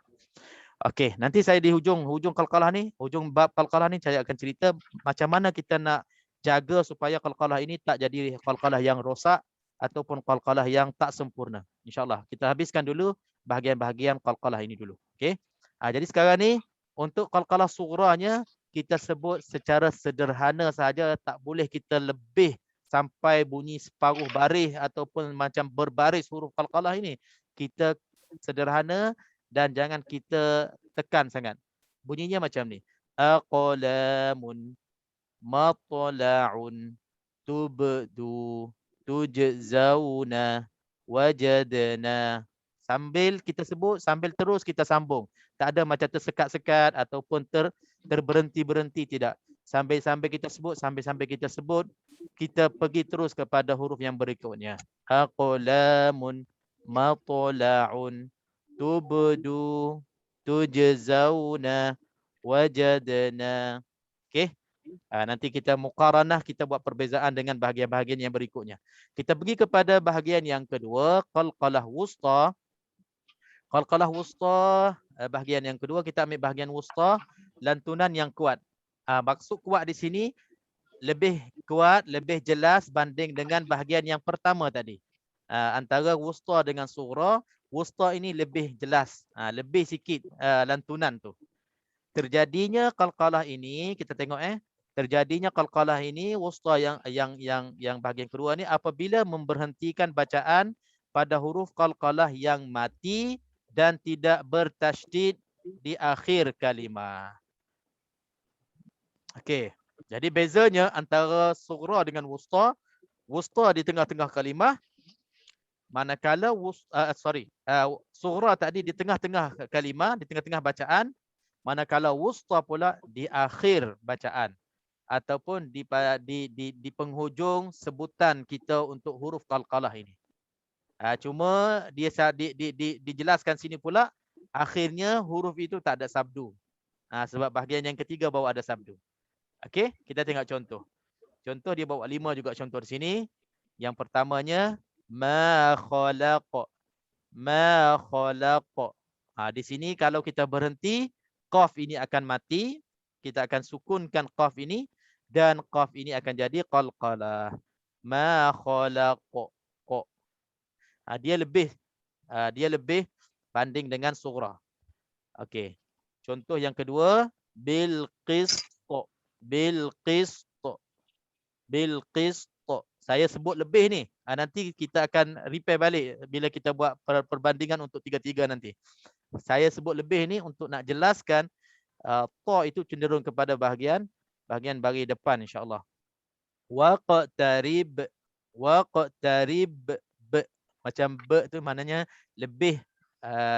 Okey, nanti saya di hujung qalqalah ni, hujung bab qalqalah ni saya akan cerita macam mana kita nak jaga supaya qalqalah ini tak jadi qalqalah yang rosak ataupun qalqalah yang tak sempurna. InsyaAllah. Kita habiskan dulu bahagian-bahagian qalqalah ini dulu. Okey. Jadi sekarang ni untuk qalqalah sughranya kita sebut secara sederhana saja, tak boleh kita lebih sampai bunyi separuh baris ataupun macam berbaris huruf qalqalah ini. Kita sederhana dan jangan kita tekan sangat. Bunyinya macam ni. Aqlamun, matla'un, tubdu, tujzauna, wajadna. Sambil kita sebut, sambil terus kita sambung. Tak ada macam tersekat-sekat ataupun terberhenti-berhenti, tidak. Sambil kita sebut, kita pergi terus kepada huruf yang berikutnya. Aqlamun, matla'un, tubdu, tujzauna, wajadna. Okey. Nanti kita muqaranah, kita buat perbezaan dengan bahagian-bahagian yang berikutnya. Kita pergi kepada bahagian yang kedua, qalqalah wusta. Qalqalah wusta, bahagian yang kedua, kita ambil bahagian wusta, lantunan yang kuat. Maksud kuat di sini lebih kuat, lebih jelas banding dengan bahagian yang pertama tadi. Antara wusta dengan sughra, wusta ini lebih jelas, lebih sikit lantunan tu. Terjadinya qalqalah ini, kita tengok terjadinya qalqalah ini wusta yang bahagian kedua ni apabila memberhentikan bacaan pada huruf qalqalah yang mati dan tidak bertasydid di akhir kalimah. Okey. Jadi bezanya antara sughra dengan wusta di tengah-tengah kalimah, manakala sughra tadi di tengah-tengah kalimah, di tengah-tengah bacaan, manakala wusta pula di akhir bacaan ataupun di penghujung sebutan kita untuk huruf qalqalah ini. Cuma dia dijelaskan sini pula akhirnya huruf itu tak ada sabdu. Sebab bahagian yang ketiga bawa ada sabdu. Okey, kita tengok contoh. Contoh dia bawa 5 juga contoh di sini. Yang pertamanya ma khalaq. Ma khalaq. Di sini kalau kita berhenti, qaf ini akan mati. Kita akan sukunkan qaf ini dan qaf ini akan jadi qalqalah. Ma khalaq. Dia lebih banding dengan surah. Okey. Contoh yang kedua bil qist. Bil qist. Bil qist. Saya sebut lebih ni. Nanti kita akan repair balik bila kita buat perbandingan untuk tiga-tiga nanti. Saya sebut lebih ni untuk nak jelaskan ta itu cenderung kepada bahagian bagi depan insya-Allah. Waqtarib. Waqtarib. Macam be tu maknanya lebih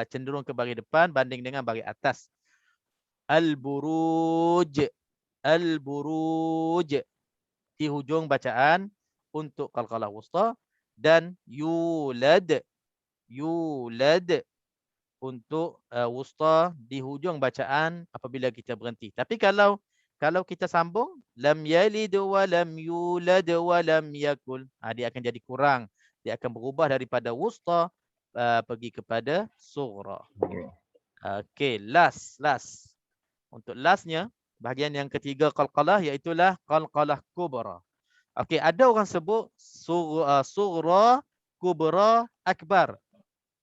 cenderung ke bagi depan banding dengan bagi atas. Al-buruj. Al-buruj. Di hujung bacaan untuk qalqalah wusta dan yulad. Yulad untuk wusta di hujung bacaan apabila kita berhenti. Tapi kalau kita sambung lam yalid wa lam yulad wa lam yakul, dia akan jadi kurang. Dia akan berubah daripada wusta pergi kepada sughra. Okey, last. Untuk lastnya bahagian yang ketiga qalqalah iaitu qalqalah kubra. Okey, ada orang sebut sughra, kubra, akbar.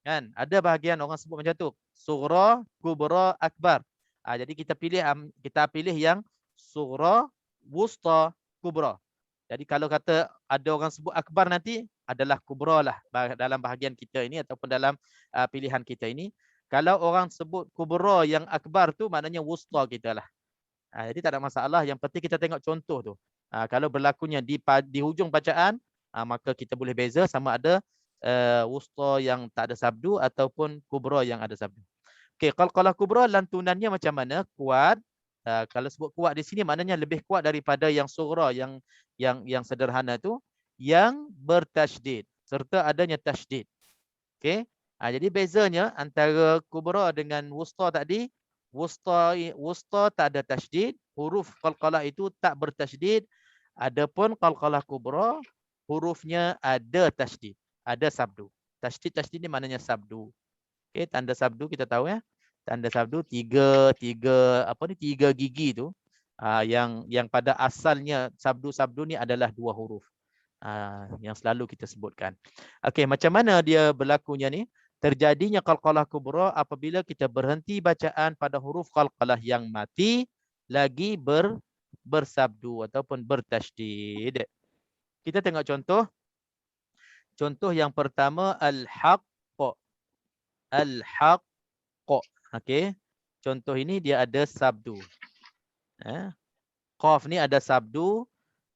Kan? Ada bahagian orang sebut macam tu. Sughra, kubra, akbar. Jadi kita pilih yang sughra, wusta, kubra. Jadi kalau kata ada orang sebut akbar nanti adalah kubra lah dalam bahagian kita ini ataupun dalam pilihan kita ini. Kalau orang sebut kubra yang akbar tu maknanya wusta kita lah. Jadi tak ada masalah. Yang penting kita tengok contoh tu. Kalau berlakunya di hujung bacaan, maka kita boleh beza sama ada wusta yang tak ada sabdu ataupun kubra yang ada sabdu. Okey, qalqalah kubra lantunannya macam mana? Kuat. Kalau sebut kuat di sini maknanya lebih kuat daripada yang sughra yang sederhana tu yang bertasydid serta adanya tasydid. Okey. Jadi bezanya antara kubra dengan wusta tadi, wusta tak ada tasydid, huruf qalqalah itu tak bertasydid. Adapun qalqalah kubra hurufnya ada tasydid, ada sabdu. Tasydid ni maknanya sabdu. Okey, tanda sabdu kita tahu ya. Tanda sabdu tiga gigi tu yang pada asalnya sabdu ni adalah 2 huruf yang selalu kita sebutkan. Okey, macam mana dia berlakunya ni? Terjadinya qalqalah kubra apabila kita berhenti bacaan pada huruf qalqalah yang mati lagi bersabdu ataupun bertasydid. Kita tengok contoh. Contoh yang pertama al-haqq. Al-haqq. Okey. Contoh ini dia ada sabdu. Qaf ni ada sabdu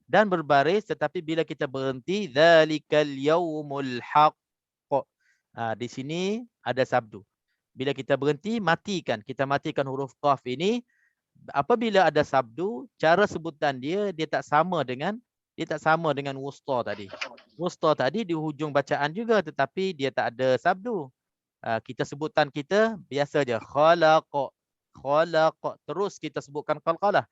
dan berbaris, tetapi bila kita berhenti dzalikal yaumul haqq. Di sini ada sabdu. Bila kita berhenti matikan, kita matikan huruf qaf ini. Apabila ada sabdu, cara sebutan dia tak sama dengan wusta tadi. Wusta tadi di hujung bacaan juga tetapi dia tak ada sabdu. Kita sebutan kita biasa je khalaq. Terus kita sebutkan qalqalah.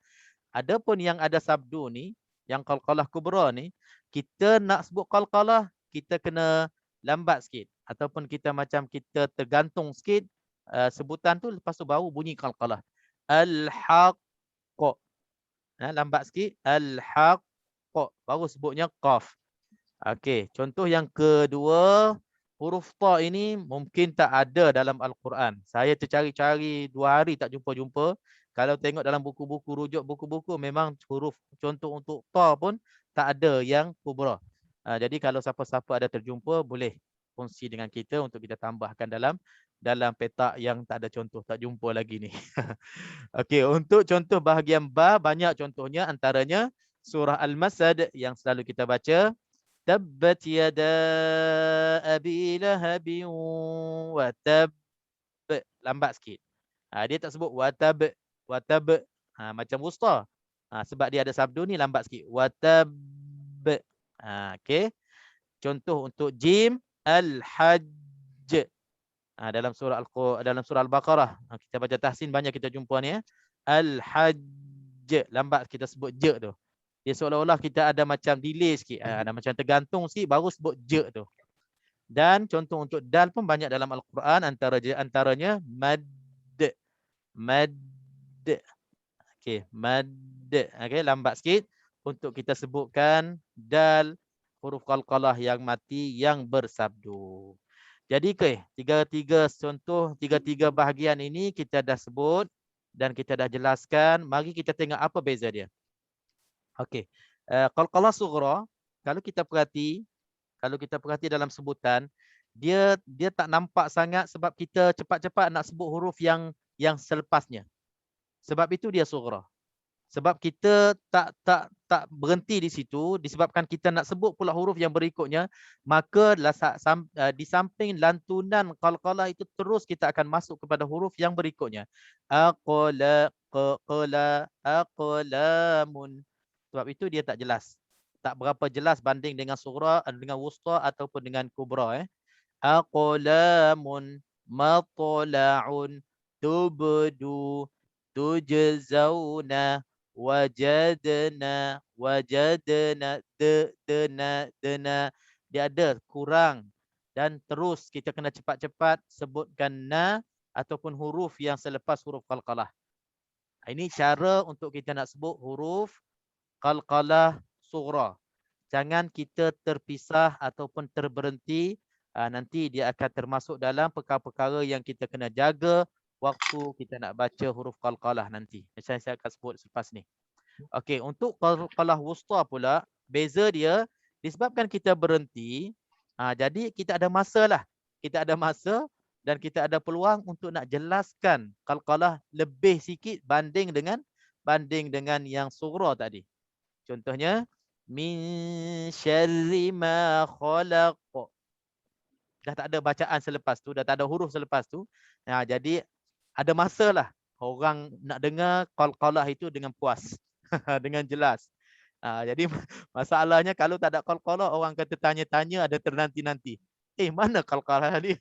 Adapun yang ada sabdu ni, yang qalqalah kubra ni, kita nak sebut qalqalah, kita kena lambat sikit ataupun kita tergantung sikit sebutan tu, lepas tu baru bunyi qalqalah. Al-haqq. Lambat sikit. Al-haqq. Baru sebutnya qaf. Okey, contoh yang kedua, huruf ta ini mungkin tak ada dalam Al-Quran. Saya tercari-cari 2 hari tak jumpa-jumpa. Kalau tengok dalam buku-buku, rujuk buku-buku, memang huruf contoh untuk ta pun tak ada yang kubra. Jadi kalau siapa-siapa ada terjumpa, boleh kongsi dengan kita untuk kita tambahkan dalam petak yang tak ada contoh, tak jumpa lagi ni. Okey, untuk contoh bahagian ba, banyak contohnya, antaranya surah Al-Masad yang selalu kita baca. Tabbat yada abi lahabin wa tab. Lambat sikit. Dia tak sebut watab. Macam wusta. Sebab dia ada sabdu ni lambat sikit. Watab. Okey. Contoh untuk jim al-hajj. Dalam surah Al-Baqarah. Kita baca tahsin banyak kita jumpa ni. Al-hajj. Lambat kita sebut je tu. Dia seolah-olah kita ada macam delay sikit. Ada macam tergantung sikit baru sebut je tu. Dan contoh untuk dal pun banyak dalam Al-Quran. Antaranya mad. Mad. Okey, mad. Okey, lambat sikit untuk kita sebutkan dal huruf qalqalah yang mati yang bersabdu. Jadi tiga-tiga contoh, tiga-tiga bahagian ini kita dah sebut dan kita dah jelaskan. Mari kita tengok apa beza dia. Okey. Qalqalah sughra, kalau kita perhati dalam sebutan, dia tak nampak sangat sebab kita cepat-cepat nak sebut huruf yang selepasnya. Sebab itu dia sughra. Sebab kita tak berhenti di situ, disebabkan kita nak sebut pula huruf yang berikutnya, maka di samping lantunan qalqalah itu terus kita akan masuk kepada huruf yang berikutnya. Aqlamun. Sebab itu dia tak jelas. Tak berapa jelas banding dengan sughra, dengan wusta ataupun dengan kubra. Aqlamun, matla'un, tubdu, tujzauna, wajadna, dena. Dia ada kurang dan terus kita kena cepat-cepat sebutkan na ataupun huruf yang selepas huruf qalqalah. Ini cara untuk kita nak sebut huruf qalqalah sughra. Jangan kita terpisah ataupun terberhenti. Nanti dia akan termasuk dalam perkara-perkara yang kita kena jaga waktu kita nak baca huruf qalqalah nanti. Macam saya akan sebut selepas ni. Okey, untuk qalqalah wusta pula, beza dia disebabkan kita berhenti, jadi kita ada masa lah. Kita ada masa dan kita ada peluang untuk nak jelaskan qalqalah lebih sikit banding dengan yang sughra tadi. Contohnya, min syarri ma khalaq. Dah tak ada bacaan selepas tu, dah tak ada huruf selepas tu. Jadi ada masa lah orang nak dengar qalqalah itu dengan puas, dengan jelas. Jadi masalahnya kalau tak ada qalqalah, orang kata tanya-tanya ada ternanti-nanti. Mana qalqalah ni?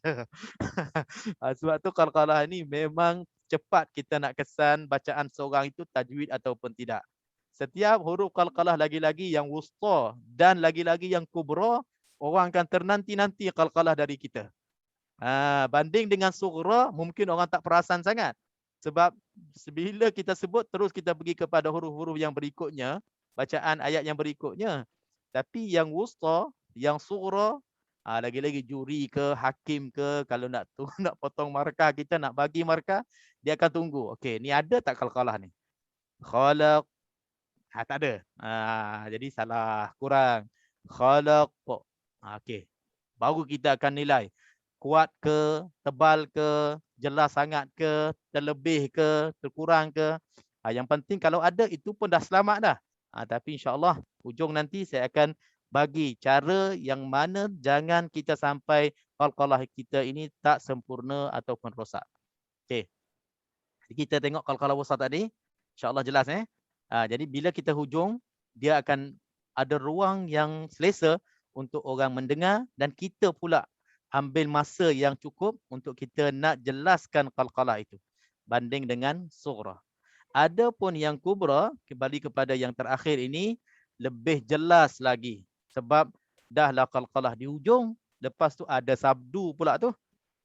Sebab tu qalqalah ni memang cepat kita nak kesan bacaan seorang itu tajwid ataupun tidak. Setiap huruf qalqalah lagi-lagi yang wusta dan lagi-lagi yang kubra, orang akan ternanti-nanti qalqalah dari kita. Banding dengan sughra, mungkin orang tak perasan sangat. Sebab bila kita sebut, terus kita pergi kepada huruf-huruf yang berikutnya, bacaan ayat yang berikutnya. Tapi yang wusta, yang sughra, lagi-lagi juri ke, hakim ke, kalau nak potong markah kita, nak bagi markah, dia akan tunggu. Okey, ni ada tak qalqalah ni? Khalaq. Tak ada. Jadi salah, kurang. Khalaq. Okey. Baru kita akan nilai. Kuat ke, tebal ke, jelas sangat ke, terlebih ke, terkurang ke. Yang penting kalau ada, itu pun dah selamat dah. Tapi insyaAllah, hujung nanti saya akan bagi cara yang mana jangan kita sampai qalqalah kita ini tak sempurna ataupun rosak. Okey. Kita tengok qalqalah wusta tadi. InsyaAllah jelas. Jadi bila kita hujung, dia akan ada ruang yang selesa untuk orang mendengar dan kita pula ambil masa yang cukup untuk kita nak jelaskan qalqalah itu banding dengan sughra. Adapun yang kubra, kembali kepada yang terakhir ini, lebih jelas lagi sebab dahlah qalqalah di hujung, lepas tu ada sabdu pula tu.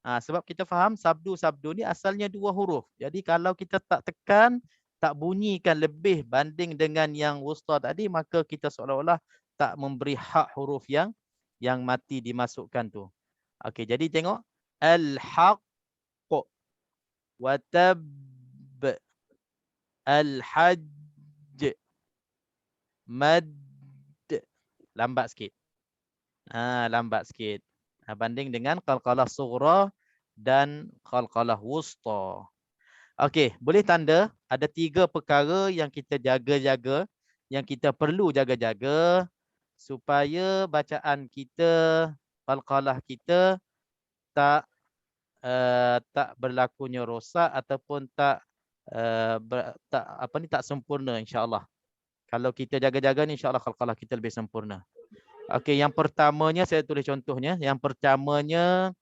Sebab kita faham sabdu ni asalnya 2 huruf. Jadi kalau kita tak tekan, tak bunyikan lebih banding dengan yang wusta tadi, maka kita seolah-olah tak memberi hak huruf yang mati dimasukkan tu. Okey, jadi tengok al-haqq wa tab, al-hajj, mad. Lambat sikit. Lambat sikit. Banding dengan qalqalah sughra dan qalqalah wusta. Okey, boleh tanda ada 3 perkara yang kita jaga-jaga, yang kita perlu jaga-jaga supaya bacaan kita, qalqalah kita tak berlakunya rosak ataupun tak sempurna insya-Allah. Kalau kita jaga-jaga ni insya-Allah qalqalah kita lebih sempurna. Okey, yang pertamanya saya tulis contohnya. Yang pertamanya,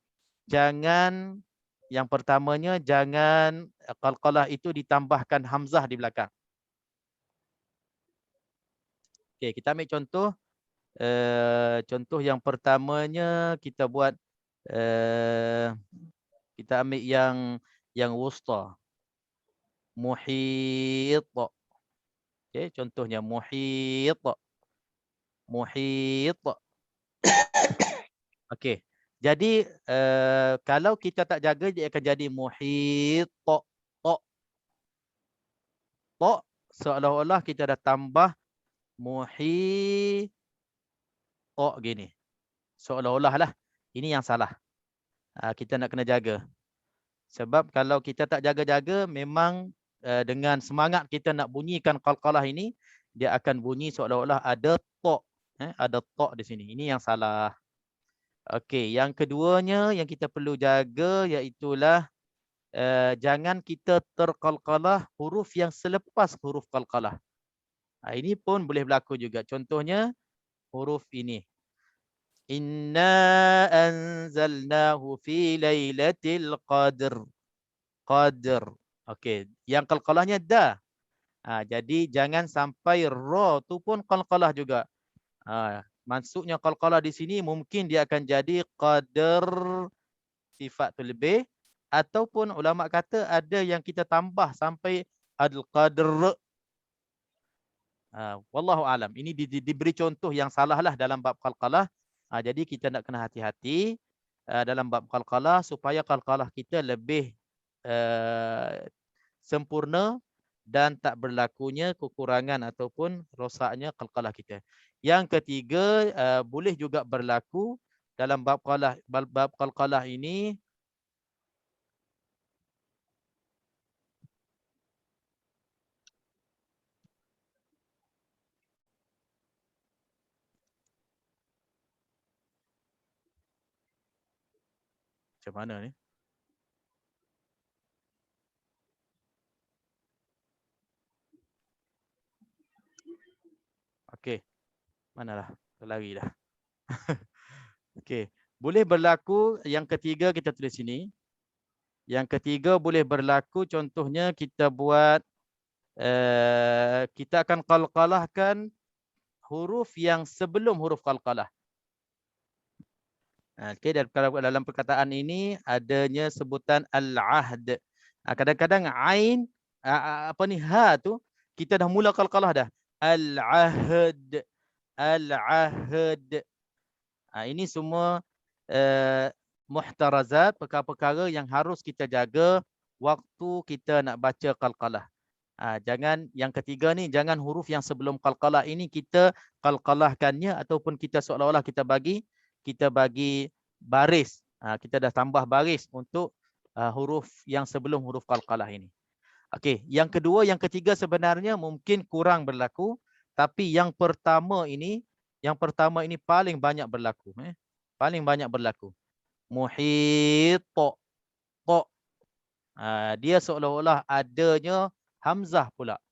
jangan Yang pertamanya jangan qalqalah itu ditambahkan hamzah di belakang. Okey, kita ambil contoh. Contoh yang pertamanya kita buat kita ambil yang wusta. Muhit. Okey, contohnya muhit. Muhit. Okey. Jadi kalau kita tak jaga dia akan jadi muhit. To seolah-olah kita dah tambah muhit gini. Seolah-olah lah. Ini yang salah. Kita nak kena jaga. Sebab kalau kita tak jaga-jaga, memang dengan semangat kita nak bunyikan qalqalah ini, dia akan bunyi seolah-olah ada to. Ada to di sini. Ini yang salah. Okey, yang keduanya yang kita perlu jaga iaitulah jangan kita terqalqalah huruf yang selepas huruf qalqalah. Ini pun boleh berlaku juga. Contohnya huruf ini. Inna anzalnahu fi lailatul qadr. Qadr. Okey, yang qalqalahnya da. Jadi jangan sampai ra tu pun qalqalah juga. Maksudnya qalqalah di sini mungkin dia akan jadi qadr sifat tu lebih, ataupun ulama kata ada yang kita tambah sampai al-qadr. Wallahu alam. Ini diberi contoh yang salah lah dalam bab qalqalah. Jadi kita nak kena hati-hati dalam bab qalqalah supaya qalqalah kita lebih sempurna dan tak berlakunya kekurangan ataupun rosaknya qalqalah kita. Yang ketiga, boleh juga berlaku dalam bab qalqalah ini macam mana ni? Okey. Manalah? Lari dah. Okey. Boleh berlaku yang ketiga kita tulis sini. Yang ketiga boleh berlaku contohnya kita buat kita akan qalqalahkan huruf yang sebelum huruf qalqalah. Okey, dalam perkataan ini adanya sebutan al-ahd. Kadang-kadang ain ha tu kita dah mula qalqalah dah. Al-ahd. Al-ahd. Ini semua muhtarazat, perkara-perkara yang harus kita jaga waktu kita nak baca qalqalah. Jangan yang ketiga ni, jangan huruf yang sebelum qalqalah ini kita qalqalahkannya ataupun kita seolah-olah kita bagi baris. Kita dah tambah baris untuk huruf yang sebelum huruf qalqalah ini. Okey, yang kedua, yang ketiga sebenarnya mungkin kurang berlaku, tapi yang pertama ini paling banyak berlaku. Paling banyak berlaku. Muhit. Dia seolah-olah adanya hamzah pula.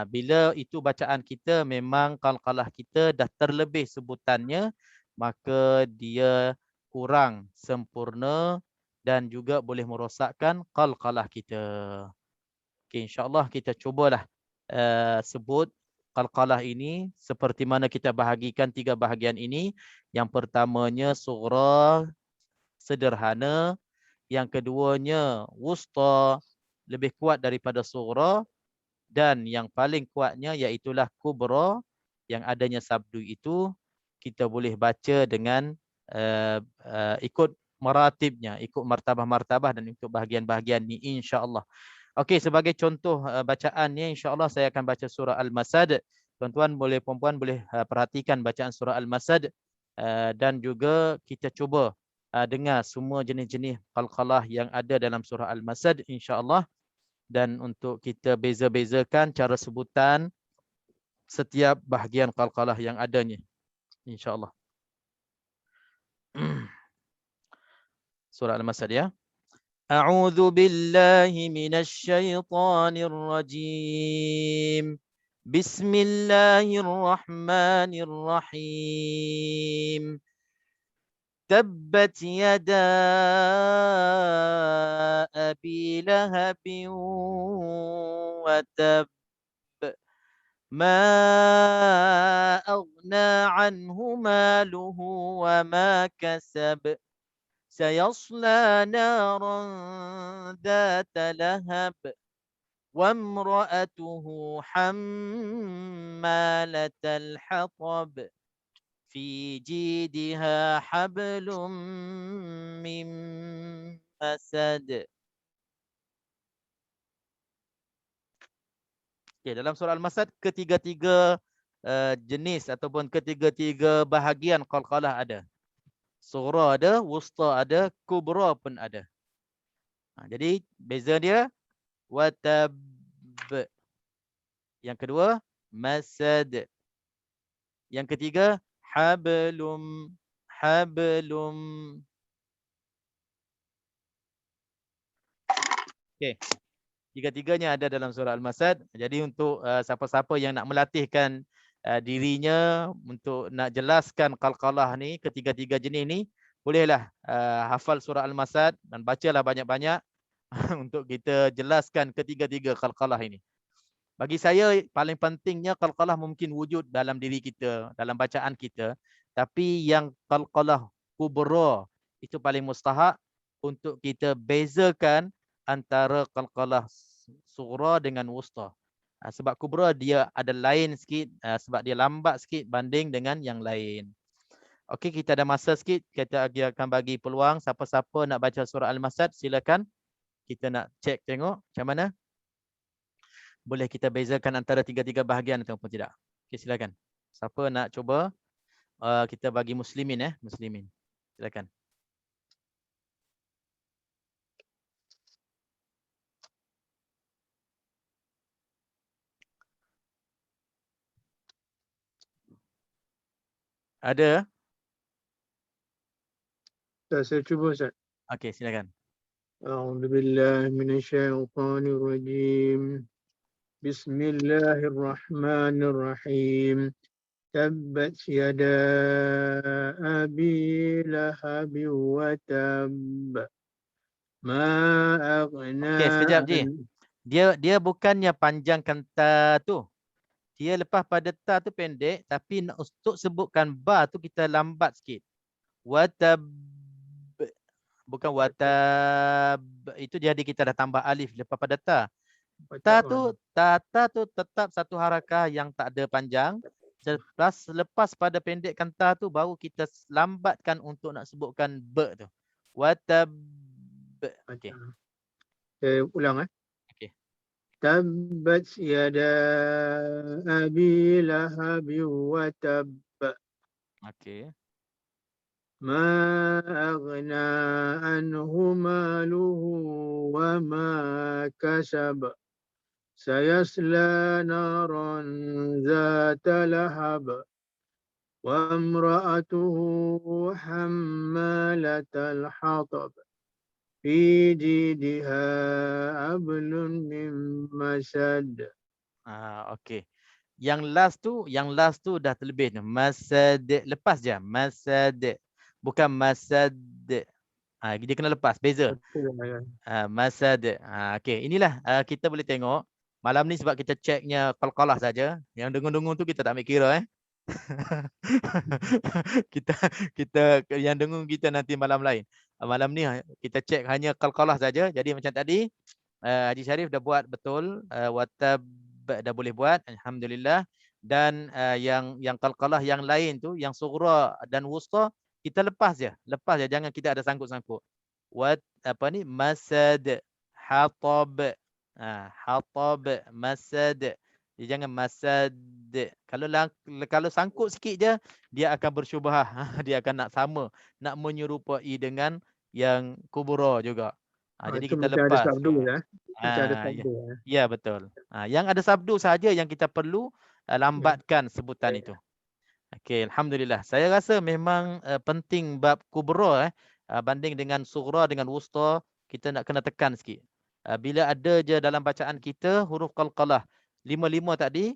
Bila itu bacaan kita memang qalqalah kita dah terlebih sebutannya, maka dia kurang sempurna dan juga boleh merosakkan qalqalah kita. Okey, insya-Allah kita cubalah sebut qalqalah ini seperti mana kita bahagikan 3 bahagian ini. Yang pertamanya sughra, sederhana. Yang keduanya wusta, lebih kuat daripada sughra. Dan yang paling kuatnya iaitulah kubra, yang adanya sabdu itu kita boleh baca dengan ikut maratibnya, ikut martabah-martabah dan ikut bahagian-bahagian ni insya-Allah. Okey, sebagai contoh bacaannya insya-Allah saya akan baca surah Al-Masad. Tuan-tuan boleh, puan-puan boleh perhatikan bacaan surah Al-Masad dan juga kita cuba dengar semua jenis-jenis qalqalah yang ada dalam surah Al-Masad insya-Allah, dan untuk kita beza-bezakan cara sebutan setiap bahagian qalqalah yang adanya insya-Allah. Surah Al-Masad ya. A'udzu billahi minasy syaithanir rajim. Bismillahirrahmanirrahim. tabbat yada abi lahabin wa tab ma aghna anhu maluhu wa ma kasab sayasla naran dhata lahab wa imra'atuhu hammalatal hatab fi jidha hablum min masad. Okay, dalam surah Al-Masad ketiga-tiga jenis ataupun ketiga-tiga bahagian qalqalah ada. Sughra ada, wusta ada, kubra pun ada. Jadi beza dia watab. Yang kedua masad. Yang ketiga hablum. Okey. Tiga-tiganya ada dalam surah Al-Masad. Jadi untuk siapa-siapa yang nak melatihkan dirinya untuk nak jelaskan qalqalah ni, ketiga-tiga jenis ni, bolehlah hafal surah Al-Masad dan bacalah banyak-banyak untuk kita jelaskan ketiga-tiga qalqalah ini. Bagi saya paling pentingnya qalqalah mungkin wujud dalam diri kita, dalam bacaan kita, tapi yang qalqalah kubra itu paling mustahak untuk kita bezakan antara qalqalah sughra dengan wusta. Sebab kubra dia ada lain sikit, sebab dia lambat sikit banding dengan yang lain. Okey, kita ada masa sikit, kita akan bagi peluang siapa-siapa nak baca surah Al-Masad, silakan. Kita nak cek tengok macam mana. Boleh kita bezakan antara tiga-tiga bahagian ataupun tidak. Okey, silakan. Siapa nak cuba? Kita bagi muslimin muslimin. Silakan. Ada? Saya cuba, Ustaz. Okey, silakan. A'udzubillahi minasyaitonirrajim. Bismillahirrahmanirrahim. Tabbat yada abi lahabin wa tab. Ma aghna. Okey, sekejap je. Dia bukannya panjangkan ta tu. Dia lepas pada ta tu pendek, tapi untuk sebutkan ba tu kita lambat sikit. Watab, bukan watab. Itu jadi kita dah tambah alif lepas pada ta. Ta tu tetap satu harakah yang tak ada panjang. Lepas pada pendekkan ta tu baru kita lambatkan untuk nak sebutkan ba tu. Watab. Okey. Saya ulang. Okey. Tabbat yada abi lahabin wa tab. Okey. Ma aghna anhu maluhu wa ma kasab. Sayasla naran zata lahab. Wa imra'atuhu hammalatal hatab. Fi jidha hablum min masad. Okey. Yang last tu dah terlebih. Masad. Lepas je. Masad. Bukan masad. Dia kena lepas. Beza. Masad. Okey. Inilah kita boleh tengok. Malam ni sebab kita ceknya qalqalah saja. Yang dengung-dengung tu kita tak ambil kira. kita yang dengung kita nanti malam lain. Malam ni kita cek hanya qalqalah saja. Jadi macam tadi Haji Sharif dah buat betul, watab dah boleh buat, alhamdulillah. Dan yang qalqalah yang lain tu, yang sughra dan wusta, kita lepas je, jangan kita ada sangkut-sangkut. Masad, hatab, hatab, masad. Dia jangan masad. Kalau sangkut sikit je, dia akan bersyubhah. Dia akan nak sama, nak menyerupai dengan yang kubura juga. Jadi kita lepas. Ada sabdu, ada sabdu. Ya, betul. Yang ada sabdu saja yang kita perlu lambatkan sebutan itu. Okey, alhamdulillah. Saya rasa memang penting bab kubra banding dengan sughra dengan wusta, kita nak kena tekan sikit. Bila ada je dalam bacaan kita huruf qalqalah 5 tadi,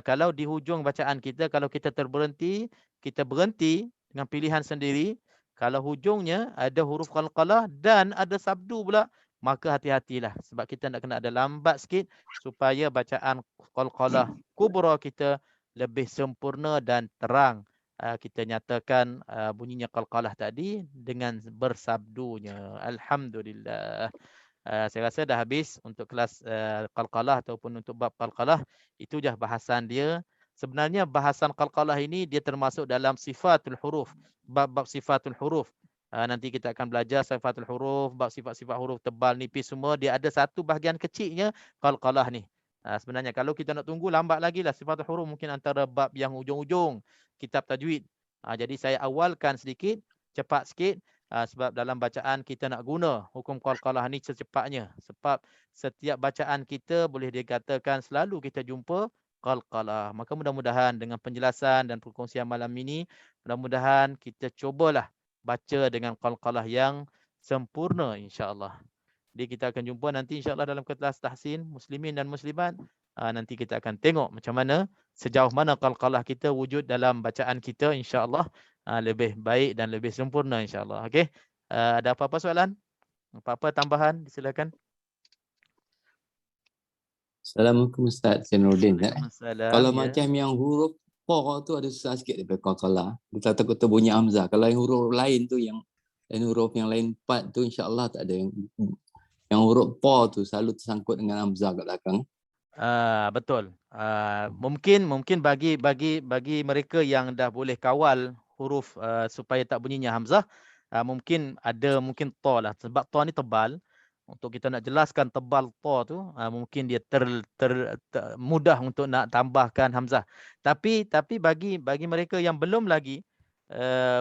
kalau di hujung bacaan kita, kalau kita terberhenti, kita berhenti dengan pilihan sendiri, Kalau hujungnya ada huruf qalqalah dan ada sabdu pula, maka hati-hatilah sebab kita nak kena ada lambat sikit supaya bacaan qalqalah kubra kita lebih sempurna dan terang. Kita nyatakan bunyinya qalqalah tadi dengan bersabdunya. Alhamdulillah. Saya rasa dah habis untuk kelas qalqalah ataupun untuk bab qalqalah. Itu je bahasan dia. Sebenarnya bahasan qalqalah ini dia termasuk dalam sifatul huruf, bab-bab sifatul huruf. Nanti kita akan belajar sifatul huruf, bab sifat-sifat huruf tebal, nipis semua. Dia ada satu bahagian kecilnya qalqalah ni. Sebenarnya kalau kita nak tunggu lambat lagi lah sifatul huruf mungkin antara bab yang ujung-ujung kitab tajwid. Jadi saya awalkan sedikit, cepat sikit. Sebab dalam bacaan kita nak guna hukum qalqalah ni secepatnya. Sebab setiap bacaan kita boleh dikatakan selalu kita jumpa qalqalah. Maka mudah-mudahan dengan penjelasan dan perkongsian malam ini, mudah-mudahan kita cubalah baca dengan qalqalah yang sempurna insya-Allah. Jadi kita akan jumpa nanti insya-Allah dalam kelas tahsin muslimin dan muslimat. Nanti kita akan tengok macam mana sejauh mana qalqalah kita wujud dalam bacaan kita insya-Allah lebih baik dan lebih sempurna insya-Allah. Okey. Ada apa-apa soalan? Apa-apa tambahan? Silakan. Assalamualaikum Ustaz Zainuddin. Kalau Ya. macam yang huruf po tu ada susah sikit daripada qalqalah. Dia takut terbunyi hamzah. Kalau yang huruf lain tu yang huruf yang lain 4 tu insya-Allah tak ada yang huruf po tu selalu tersangkut dengan hamzah kat belakang. Betul. Mungkin bagi mereka yang dah boleh kawal huruf supaya tak bunyinya hamzah, mungkin to lah sebab to ni tebal. Untuk kita nak jelaskan tebal to tu, mungkin dia mudah untuk nak tambahkan hamzah. Tapi bagi mereka yang belum lagi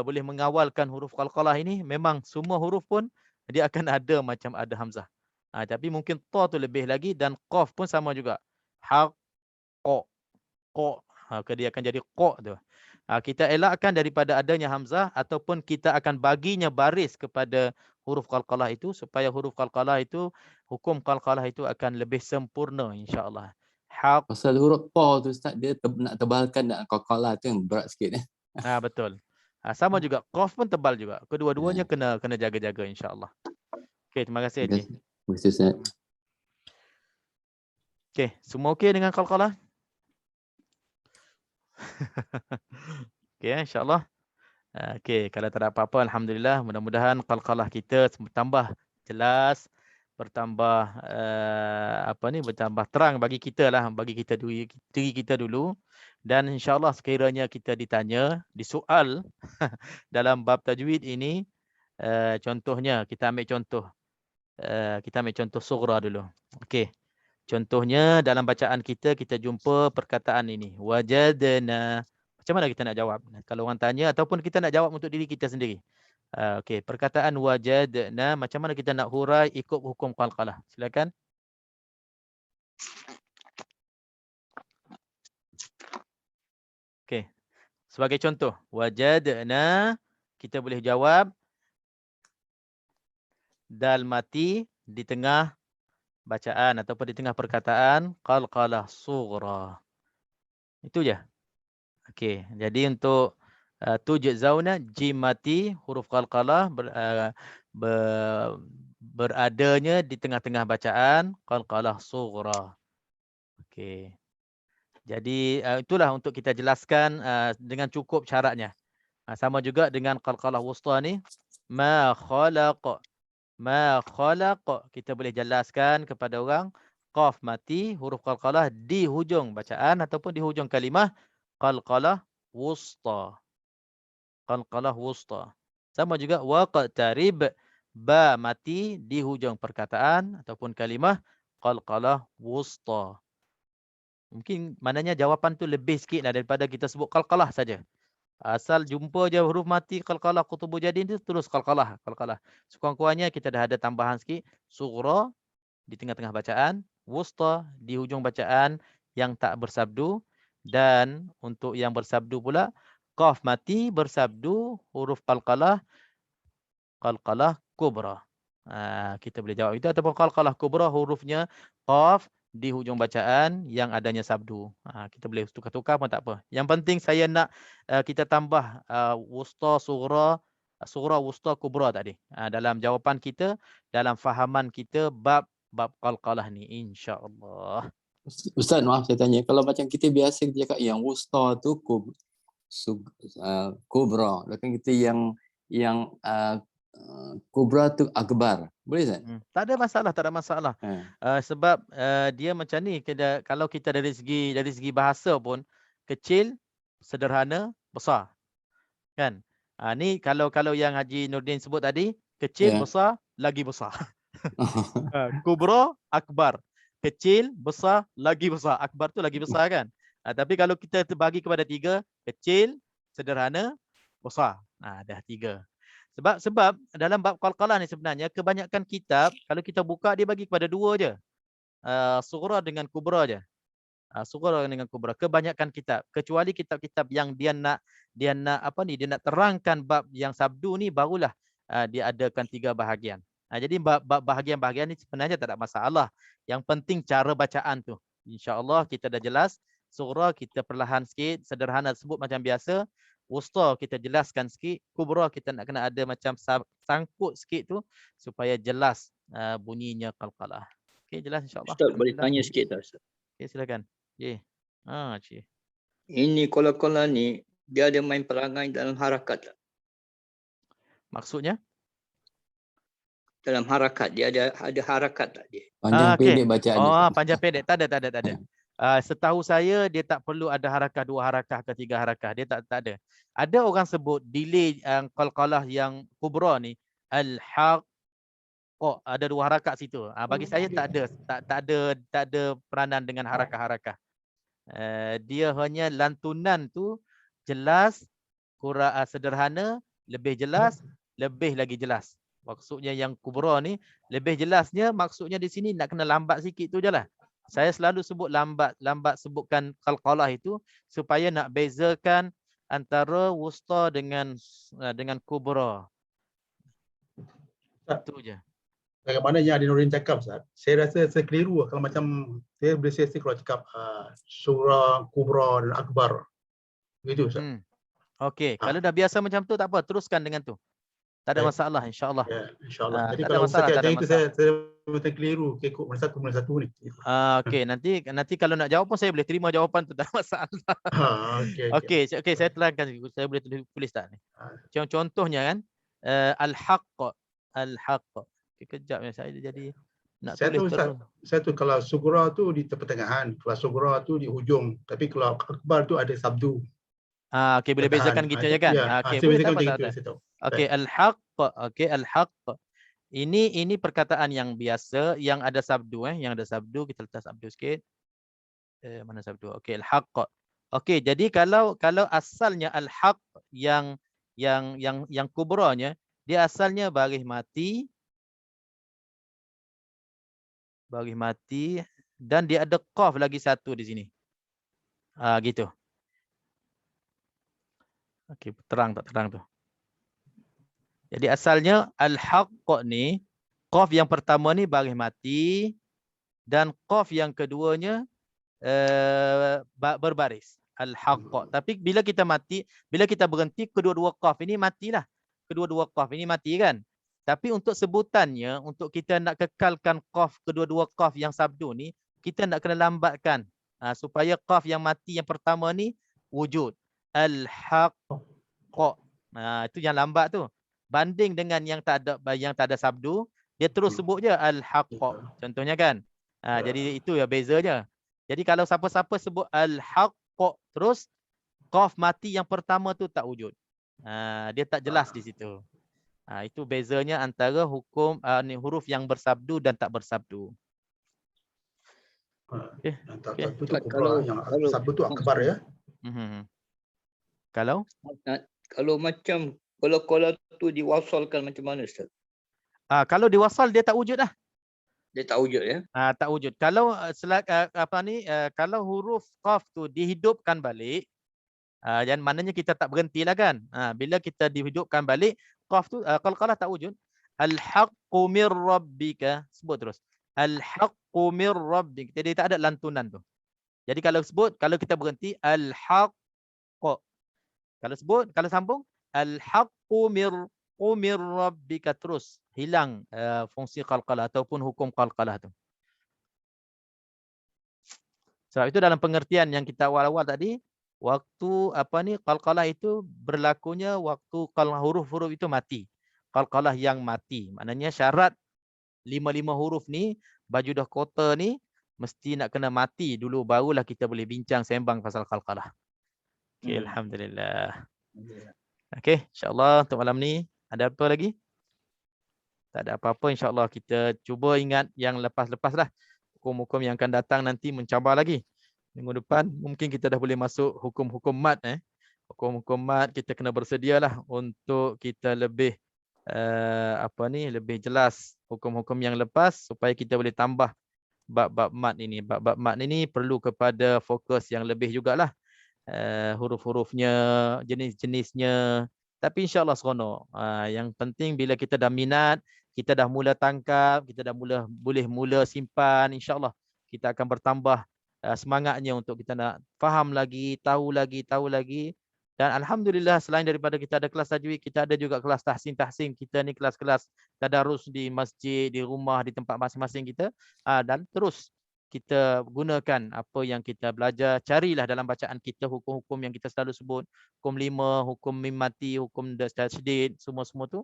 boleh mengawalkan huruf qalqalah ini, memang semua huruf pun dia akan ada macam ada hamzah. Tapi mungkin to tu lebih lagi dan qaf pun sama juga. Ha, qa, dia akan jadi qa tu. Kita elakkan daripada adanya hamzah ataupun kita akan baginya baris kepada huruf qalqalah itu supaya huruf qalqalah itu, hukum qalqalah itu akan lebih sempurna insya-Allah. Haq. Pasal huruf po tu Ustaz dia nak tebalkan dengan qalqalah tu yang berat sikit. Betul. Sama juga qaf pun tebal juga. Kedua-duanya kena jaga-jaga insya-Allah. Okey, terima kasih Haji. Terima kasih Ustaz. Okey, semua okey dengan qalqalah? Okey, insya-Allah. Okey, kalau tak ada apa-apa alhamdulillah, mudah-mudahan qalqalah kita tambah jelas, bertambah bertambah terang bagi kita lah, bagi kita diri kita dulu. Dan insya-Allah sekiranya kita ditanya, disoal dalam bab tajwid ini, contohnya kita ambil contoh sughra dulu. Okey. Contohnya dalam bacaan kita jumpa perkataan ini, wajadna. Macam mana kita nak jawab? Kalau orang tanya ataupun kita nak jawab untuk diri kita sendiri. Okey, perkataan wajadna, macam mana kita nak hurai ikut hukum qalqalah? Silakan. Okey. Sebagai contoh, wajadna, kita boleh jawab dal mati di tengah bacaan ataupun di tengah perkataan qalqalah sughra. Itu je. Okey, jadi untuk tujzauna jim mati huruf qalqalah beradanya di tengah-tengah bacaan qalqalah sughra. Okey. Jadi itulah untuk kita jelaskan dengan cukup syaratnya. Sama juga dengan qalqalah wusta ni, ma khalaq. Kita boleh jelaskan kepada orang qaf mati huruf qalqalah di hujung bacaan ataupun di hujung kalimah qalqalah wusta. Qalqalah wusta. Sama juga waqtarib, ba mati di hujung perkataan ataupun kalimah qalqalah wusta. Mungkin maknanya jawapan tu lebih sikit lah daripada kita sebut qalqalah saja. Asal jumpa je huruf mati qalqalah qutubu jadin tu terus qalqalah. Sekurang-kurangnya kita dah ada tambahan sikit, sughra di tengah-tengah bacaan, wusta di hujung bacaan yang tak bersabdu, dan untuk yang bersabdu pula qaf mati bersabdu huruf qalqalah kubra. Kita boleh jawab itu, ataupun qalqalah kubra hurufnya qaf di hujung bacaan yang adanya sabdu. Kita boleh tukar-tukar pun tak apa. Yang penting saya nak kita tambah wusta, sughra, Sughra, wusta, kubra tadi. Dalam jawapan kita, dalam fahaman kita bab qalqalah ni, insya-Allah. Ustaz, maaf saya tanya, kalau macam kita biasa kita cakap yang wusta tu kubra, dan kita yang kubra tu akbar. Boleh Ustaz? Tak ada masalah, tak ada masalah. Sebab dia macam ni, kalau kita dari segi bahasa pun, kecil, sederhana, besar. Kan? Ni kalau yang Haji Nordin sebut tadi, kecil, besar, lagi besar. Kubra, akbar. Kecil, besar, lagi besar. Akbar tu lagi besar kan? Tapi kalau kita terbagi kepada 3, kecil, sederhana, besar. Dah 3. Sebab dalam bab qalqalah ni sebenarnya kebanyakan kitab kalau kita buka dia bagi kepada 2 je. Sughra dengan kubra je. Sughra dengan kubra. Kebanyakan kitab, kecuali kitab-kitab yang dia nak terangkan bab yang sabdu ni, barulah dia adakan 3 bahagian. Jadi bab bahagian-bahagian ni sebenarnya tak ada masalah. Yang penting cara bacaan tu. Insya-Allah kita dah jelas. Sughra kita perlahan sikit, sederhana sebut macam biasa. Wusta kita jelaskan sikit, kubra kita nak kena ada macam sangkut sikit tu supaya jelas bunyinya qalqalah. Okey, jelas insya-Allah. Ustaz boleh tanya sikit tak Ustaz? Okey, silakan. Cik. Ini qalqalah ni dia ada main perangai dalam harakat tak? Maksudnya? Dalam harakat dia ada harakat tak dia? Panjang pendek bacaan dia. Panjang pendek. Tak ada. Setahu saya dia tak perlu ada harakah, 2 harakah ke 3 harakah. Dia tak ada. Ada orang sebut delay qalqalah yang kubra ni al-haq. Ada 2 harakat situ. Bagi saya tak ada peranan dengan harakah-harakah. Dia hanya lantunan tu jelas, kurang sederhana, lebih jelas, lebih lagi jelas. Maksudnya yang kubra ni lebih jelasnya, maksudnya di sini nak kena lambat sikit tu je lah. Saya selalu sebut lambat sebutkan qalqalah itu supaya nak bezakan antara wusta dengan kubra. Itu je. Bagaimana yang Haji Nordin cakap Ustaz, saya rasa saya keliru kalau macam saya boleh saya kalau cakap surah, kubra dan akbar. Begitu Ustaz. Okey, kalau dah biasa macam tu tak apa, teruskan dengan tu. Tak ada masalah, insya-Allah. Ya, insya-Allah. Jadi tak kalau ada masalah, Ustaz cakap itu saya betul keliru, kekok mana satu ni. Okey, nanti kalau nak jawab pun saya boleh terima jawapan tu, tak ada masalah. Okey, saya terangkan, saya boleh tulis tak ni. Contohnya kan, al-haqq. Okay, kejap ya, saya jadi nak tulis terus. Saya tu kalau sughra tu di pertengahan, kalau sughra tu di hujung, tapi kalau akbar tu ada sabdu. Okey, boleh bezakan gitu ya kan? Okey, boleh tak apa. Okey, al-haqq. Okey, al-haqq. Ini perkataan yang biasa yang ada sabdu yang ada sabdu, kita letak sabdu sikit. Mana sabdu? Okey, al-haqq. Okey, jadi kalau asalnya al-haqq yang kubranya, dia asalnya baris mati dan dia ada qaf lagi satu di sini. Gitu. Okey, terang tak terang tu. Jadi asalnya al-haqq ni, qaf yang pertama ni baris mati dan qaf yang keduanya berbaris. Al-haqq. Tapi bila kita berhenti, kedua-dua qaf ini matilah. Kedua-dua qaf ini mati kan? Tapi untuk sebutannya, untuk kita nak kekalkan qaf, kedua-dua qaf yang sabdu ni, kita nak kena lambatkan supaya qaf yang mati yang pertama ni wujud. Al-haqq. Itu yang lambat tu. Banding dengan yang tak ada sabdu, dia terus sebut je al-haqq. Contohnya kan. Jadi itu ya bezanya. Jadi kalau siapa-siapa sebut al-haqq terus qaf mati yang pertama tu tak wujud. Dia tak jelas di situ. Itu bezanya antara hukum huruf yang bersabdu dan tak bersabdu. Kalau yang sabdu tu akbar ya. Kalau macam kalau tu diwasalkan macam mana Ustaz? Kalau diwasal dia tak wujud lah. Dia tak wujud ya? Tak wujud. Kalau kalau huruf qaf tu dihidupkan balik, dan maknanya kita tak berhentilah kan. Bila kita dihidupkan balik, qaf tu qalqalah tak wujud. Al-haqqu mir rabbika, sebut terus. Al-haqqu mir rabbika. Jadi tak ada lantunan tu. Jadi kalau kita berhenti al-haqq. Kalau sambung al-haqqu mir qumir rabbika, terus hilang fungsi qalqalah ataupun hukum qalqalah tu. Sebab itu dalam pengertian yang kita awal-awal tadi, waktu qalqalah itu berlakunya waktu huruf-huruf itu mati. Qalqalah yang mati. Maknanya syarat 5 huruf ni, baju dah kota ni mesti nak kena mati dulu, barulah kita boleh bincang sembang pasal qalqalah. Okey, alhamdulillah. Okey, insya-Allah untuk malam ni ada apa lagi? Tak ada apa-apa, insya-Allah kita cuba ingat yang lepas-lepas lah. Hukum-hukum yang akan datang nanti mencabar lagi. Minggu depan mungkin kita dah boleh masuk hukum-hukum mat. Hukum-hukum mat kita kena bersedialah untuk kita lebih lebih jelas hukum-hukum yang lepas supaya kita boleh tambah bab-bab mat ini. Bab-bab mat ini perlu kepada fokus yang lebih jugalah. Huruf-hurufnya, jenis-jenisnya. Tapi insya-Allah seronok. Yang penting bila kita dah minat, kita dah mula tangkap, kita dah boleh mula simpan, insya-Allah kita akan bertambah semangatnya untuk kita nak faham lagi, tahu lagi. Dan alhamdulillah selain daripada kita ada kelas tajwid, kita ada juga kelas tahsin. Kita ni kelas-kelas tadarus di masjid, di rumah, di tempat masing-masing kita. Dan terus kita gunakan apa yang kita belajar, carilah dalam bacaan kita hukum-hukum yang kita selalu sebut, hukum 5, hukum mim mati, hukum tasydid, semua-semua tu.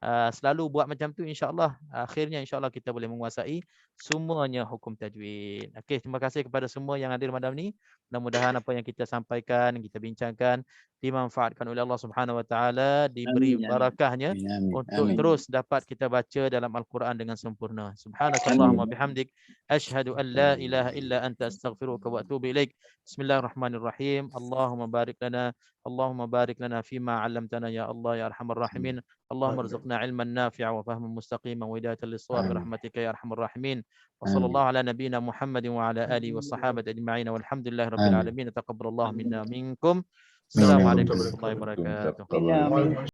Selalu buat macam tu, insya-Allah akhirnya insya-Allah kita boleh menguasai semuanya hukum tajwid. Okey, terima kasih kepada semua yang hadir malam ni. Mudah-mudahan apa yang kita sampaikan, kita bincangkan dimanfaatkan oleh Allah Subhanahu Wa Taala, diberi barakahnya untuk terus dapat kita baca dalam Al-Quran dengan sempurna. Subhanakallahumma bihamdik, asyhadu an la ilaha illa anta, astaghfiruka wa atubu ilaik. Bismillahirrahmanirrahim. Allahumma barik lana fima 'allamtana ya Allah ya arhamar rahimin. Allahumma arzuqna ilman nafi'a wa fahman mustaqiman wa hidayatan lis-shawab bi rahmatika ya arhamar rahimin. Wa sallallahu ala nabiyyina Muhammadin wa ala alihi wa sahabati ajma'in walhamdulillahi rabbil alamin. Taqabbalallahu minna minkum. Assalamualaikum warahmatullahi wabarakatuh.